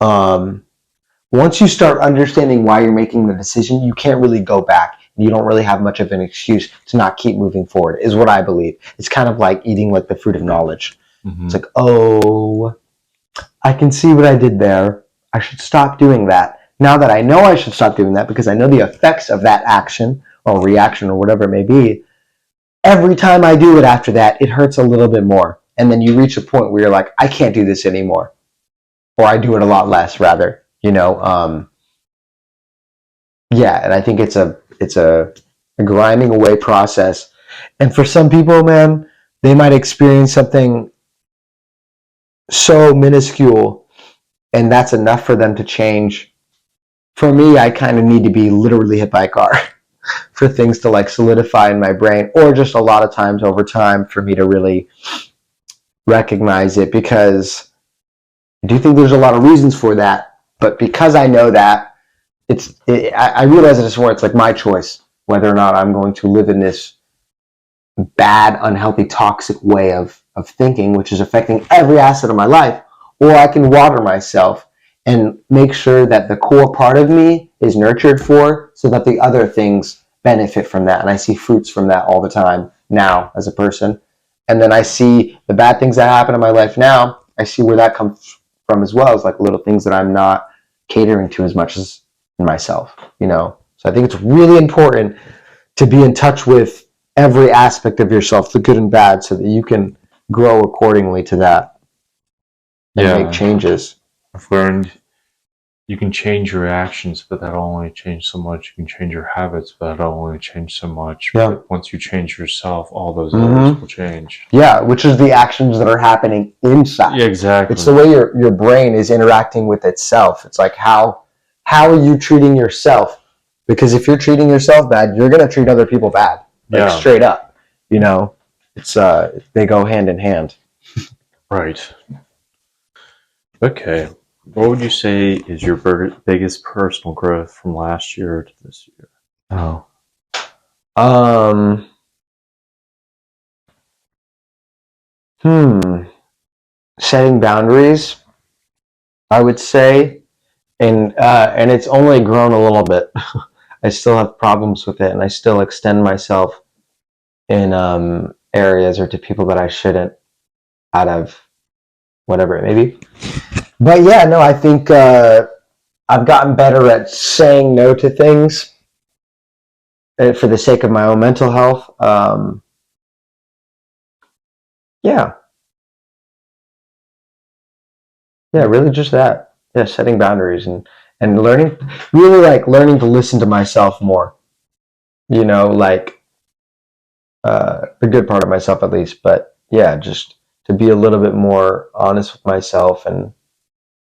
once you start understanding why you're making the decision, you can't really go back. You don't really have much of an excuse to not keep moving forward, is what I believe. It's kind of like eating like the fruit of knowledge. Mm-hmm. It's like, oh, I can see what I did there. I should stop doing that. Now that I know I should stop doing that because I know the effects of that action or reaction or whatever it may be, every time I do it after that, it hurts a little bit more. And then you reach a point where you're like, I can't do this anymore. Or I do it a lot less, rather, you know. Yeah, and I think it's a grinding away process. And for some people, man, they might experience something so minuscule, and that's enough for them to change. For me, I kind of need to be literally hit by a car. for things to like solidify in my brain, or just a lot of times over time for me to really recognize it, because I do think there's a lot of reasons for that. But because I know that, I realize that it's more, it's like my choice whether or not I'm going to live in this bad, unhealthy, toxic way of thinking, which is affecting every asset of my life, or I can water myself and make sure that the core part of me is nurtured for, so that the other things benefit from that. And I see fruits from that all the time now as a person. And then I see the bad things that happen in my life now, I see where that comes from as well, as like little things that I'm not catering to as much as in myself, you know? So I think it's really important to be in touch with every aspect of yourself, the good and bad, so that you can grow accordingly to that and make changes. I've learned you can change your actions, but that'll only change so much. You can change your habits, but that'll only change so much. Yeah. But once you change yourself, all those others will change. Yeah, which is the actions that are happening inside. Yeah, exactly. It's the way your brain is interacting with itself. It's like, how are you treating yourself? Because if you're treating yourself bad, you're going to treat other people bad. Like straight up. You know, it's they go hand in hand. Right. Okay. What would you say is your biggest personal growth from last year to this year? Setting boundaries, I would say, and it's only grown a little bit. I still have problems with it, and I still extend myself in areas or to people that I shouldn't, out of whatever it may be. But yeah, no, I think I've gotten better at saying no to things for the sake of my own mental health. Yeah, really just that. Yeah, setting boundaries and learning, really like learning to listen to myself more. You know, like the good part of myself at least. But yeah, just to be a little bit more honest with myself and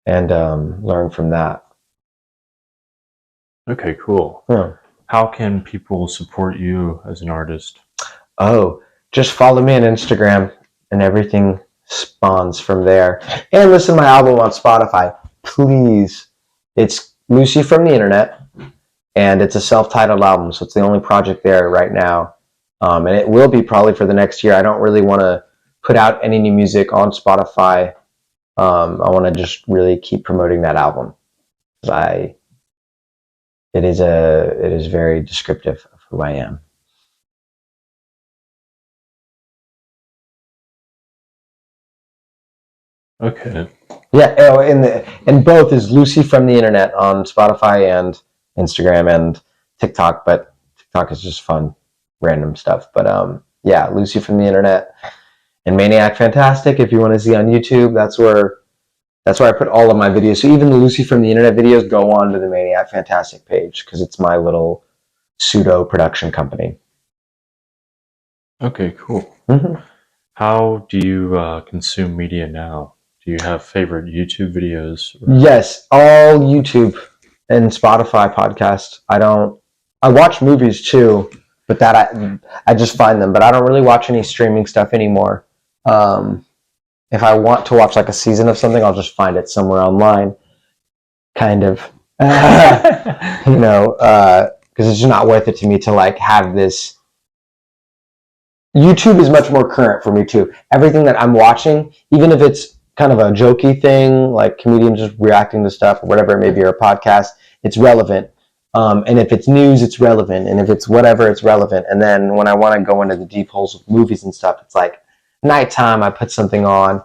learn from that. Okay, cool. Yeah. How can people support you as an artist? Oh, just follow me on Instagram, and everything spawns from there. And listen to my album on Spotify, please. It's Lucy from the Internet, and it's a self-titled album, so it's the only project there right now. And it will be probably for the next year. I don't really want to put out any new music on Spotify. I want to just really keep promoting that album. It is very descriptive of who I am. Okay. Yeah, and both is Lucy from the Internet on Spotify and Instagram and TikTok, but TikTok is just fun, random stuff. But yeah, Lucy from the Internet and Maniac Fantastic. If you want to see on YouTube, that's where I put all of my videos. So even the Lucy from the Internet videos go on to the Maniac Fantastic page, because it's my little pseudo production company. Okay, cool. Mm-hmm. How do you consume media now? Do you have favorite YouTube videos? Yes, all YouTube and Spotify podcasts. I watch movies too, but that I just find them. But I don't really watch any streaming stuff anymore. If I want to watch like a season of something, I'll just find it somewhere online. Kind of, you know, because it's just not worth it to me to like have this. YouTube is much more current for me too. Everything that I'm watching, even if it's kind of a jokey thing, like comedians just reacting to stuff or whatever it may be, or a podcast, it's relevant. And if it's news, it's relevant. And if it's whatever, it's relevant. And then when I want to go into the deep holes of movies and stuff, it's like nighttime, I put something on.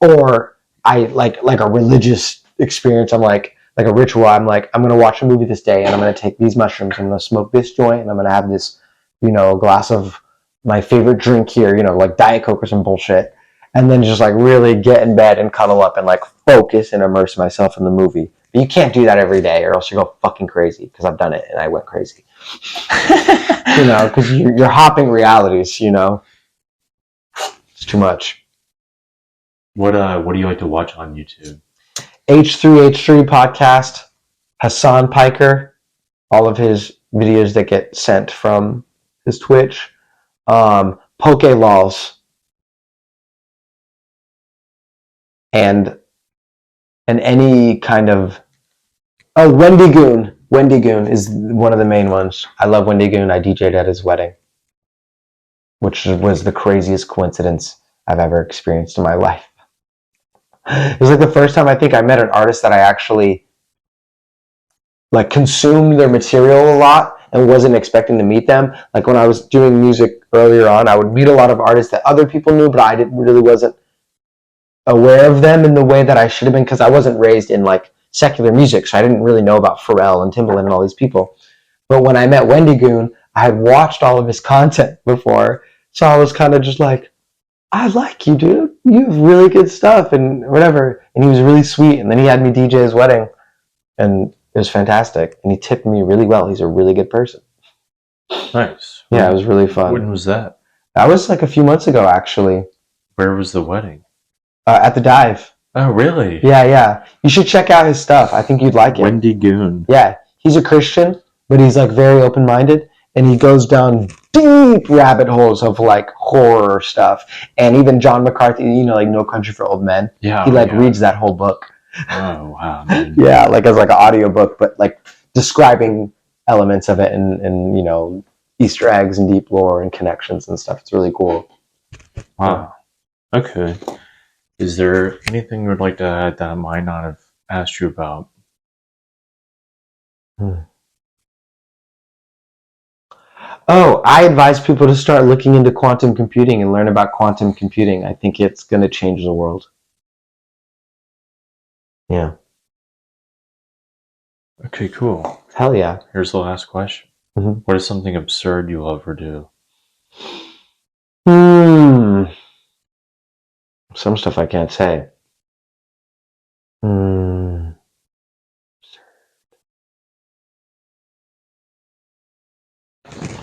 Or I like a religious experience. I'm like a ritual. I'm like, I'm going to watch a movie this day, and I'm going to take these mushrooms, I'm going to smoke this joint, and I'm going to have this, you know, glass of my favorite drink here, you know, like Diet Coke or some bullshit. And then just like really get in bed and cuddle up and like focus and immerse myself in the movie. But you can't do that every day, or else you go fucking crazy, because I've done it and I went crazy. You know, because you're hopping realities, you know. It's too much. What do you like to watch on YouTube? H3H3 podcast, Hassan Piker, all of his videos that get sent from his Twitch. Poke Laws. And any kind of... Oh, Wendy Goon. Wendy Goon is one of the main ones. I love Wendy Goon. I DJ'd at his wedding, which was the craziest coincidence I've ever experienced in my life. It was like the first time I think I met an artist that I actually like consumed their material a lot and wasn't expecting to meet them. Like when I was doing music earlier on, I would meet a lot of artists that other people knew, but I wasn't aware of them in the way that I should have been, because I wasn't raised in like secular music, so I didn't really know about Pharrell and Timbaland and all these people. But when I met Wendy Goon, I had watched all of his content before, so I was kind of just like, I like you, dude. You have really good stuff and whatever. And he was really sweet. And then he had me DJ his wedding, and it was fantastic. And he tipped me really well. He's a really good person. Nice. Yeah, it was really fun. When was that? That was like a few months ago, actually. Where was the wedding? At the Dive. Oh, really? Yeah. You should check out his stuff. I think you'd like it. Wendy Goon. Yeah, he's a Christian, but he's like very open-minded, and he goes down deep rabbit holes of like horror stuff. And even John McCarthy, like No Country for Old Men. Yeah. He reads that whole book. Oh, wow. Man. Yeah, like as like an audio book, but like describing elements of it and Easter eggs and deep lore and connections and stuff. It's really cool. Wow. Okay. Is there anything you would like to add that I might not have asked you about? Oh, I advise people to start looking into quantum computing and learn about quantum computing. I think it's going to change the world. Yeah. Okay, cool. Hell yeah. Here's the last question. Mm-hmm. What is something absurd you'll ever do? Some stuff I can't say.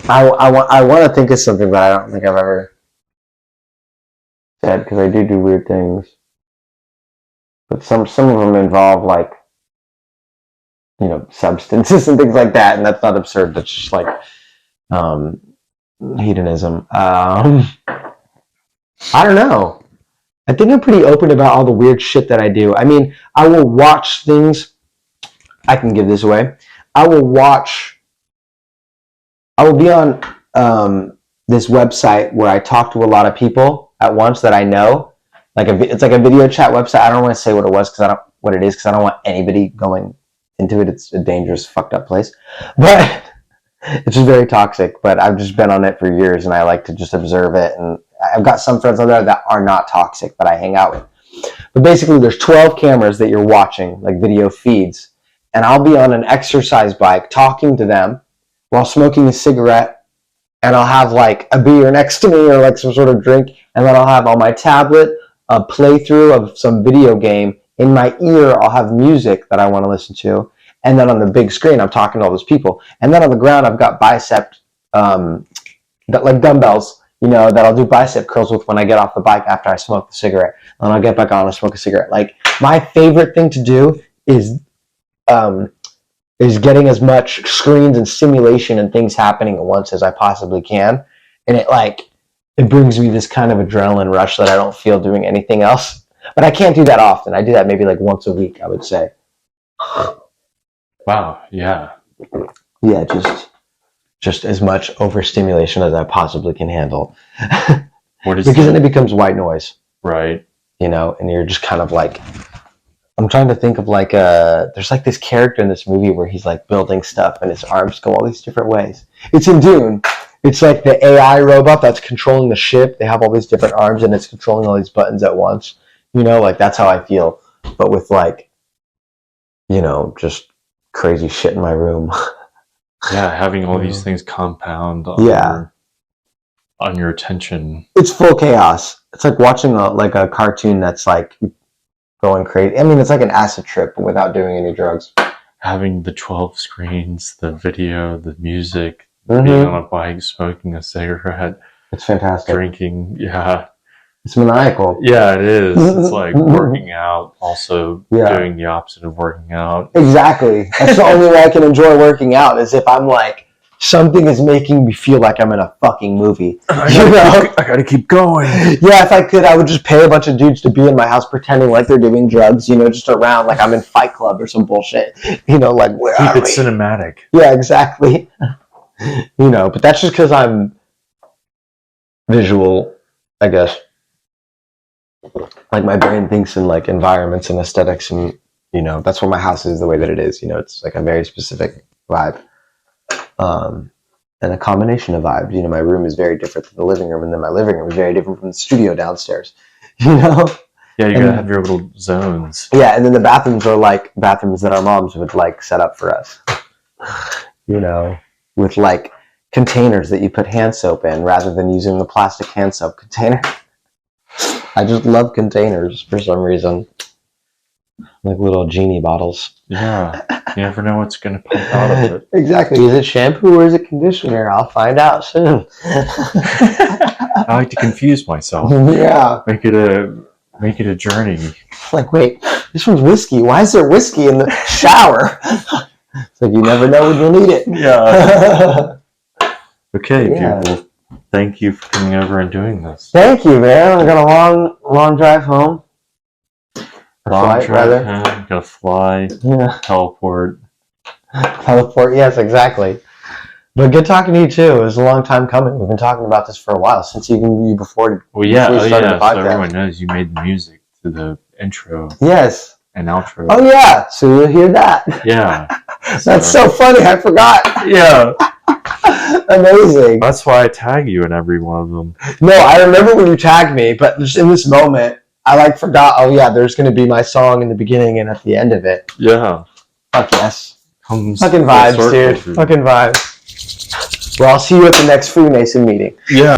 I want to think of something, but I don't think I've ever said, because I do weird things. But some of them involve like substances and things like that, and that's not absurd. That's just like hedonism. I don't know. I think I'm pretty open about all the weird shit that I do. I mean, I will watch things. I can give this away. I will be on this website where I talk to a lot of people at once that I know. It's like a video chat website. I don't want to say what it is because I don't want anybody going into it. It's a dangerous, fucked up place. But it's just very toxic. But I've just been on it for years, and I like to just observe it. And I've got some friends on there that are not toxic, that I hang out with. But basically, there's 12 cameras that you're watching, like video feeds. And I'll be on an exercise bike talking to them while smoking a cigarette. And I'll have like a beer next to me or like some sort of drink. And then I'll have on my tablet a playthrough of some video game. In my ear, I'll have music that I want to listen to. And then on the big screen, I'm talking to all those people. And then on the ground, I've got like dumbbells, that I'll do bicep curls with when I get off the bike after I smoke the cigarette. And I'll get back on and smoke a cigarette. Like, my favorite thing to do is getting as much screens and stimulation and things happening at once as I possibly can. And it brings me this kind of adrenaline rush that I don't feel doing anything else. But I can't do that often. I do that maybe like once a week, I would say. Wow, yeah. Yeah, just as much overstimulation as I possibly can handle. Because then it becomes white noise. Right. And you're just kind of like, I'm trying to think of like there's like this character in this movie where he's like building stuff and his arms go all these different ways. It's in Dune. It's like the AI robot that's controlling the ship. They have all these different arms and it's controlling all these buttons at once. Like that's how I feel. But with like, just crazy shit in my room. Yeah, having all these things compound on your attention. It's full chaos. It's like watching a cartoon that's like going crazy. I mean, it's like an acid trip without doing any drugs. Having the 12 screens, the video, the music, being on a bike, smoking a cigarette. It's fantastic. Drinking, yeah. It's maniacal. Yeah, it is. It's like working out, also doing the opposite of working out. Exactly. That's the only way I can enjoy working out is if I'm like something is making me feel like I'm in a fucking movie. I gotta keep going. Yeah, if I could, I would just pay a bunch of dudes to be in my house pretending like they're doing drugs, you know, just around like I'm in Fight Club or some bullshit. You know, like, where Keep are it we? cinematic. Yeah, exactly. You know, but that's just because I'm visual, I guess. Like my brain thinks in like environments and aesthetics, and you know, that's why my house is the way that it is. You know, it's like a very specific vibe. And a combination of vibes. You know, my room is very different than the living room, and then my living room is very different from the studio downstairs. You know? Yeah, you gotta have your little zones. Yeah, and then the bathrooms are like bathrooms that our moms would like set up for us. You know, with like containers that you put hand soap in rather than using the plastic hand soap container. I just love containers for some reason. Like little genie bottles. Yeah, you never know what's gonna pop out of it. Exactly. Is it shampoo or is it conditioner? I'll find out soon. I like to confuse myself. Yeah. Make it a journey. Like, wait, this one's whiskey. Why is there whiskey in the shower? It's like you never know when you'll need it. Yeah. Okay, Yeah. people. Thank you for coming over and doing this. Thank you, man. I got a long drive home. Flight, rather. Gotta fly. Yeah. Teleport. Teleport. Yes, exactly. But good talking to you too. It was a long time coming. We've been talking about this for a while, since even you before. Well, yeah. Before we started the So podcast. everyone knows you made the music to the intro Yes. and outro. Oh yeah. So you'll hear that. Yeah. That's so funny. I forgot. Yeah. Amazing. That's why I tag you in every one of them. No, I remember when you tagged me, but just in this moment, I like forgot. Oh yeah, there's going to be my song in the beginning and at the end of it. Yeah. Fuck yes. Comes Fucking full vibes, circle, dude. Fucking vibes. Well, I'll see you at the next Freemason meeting. Yeah.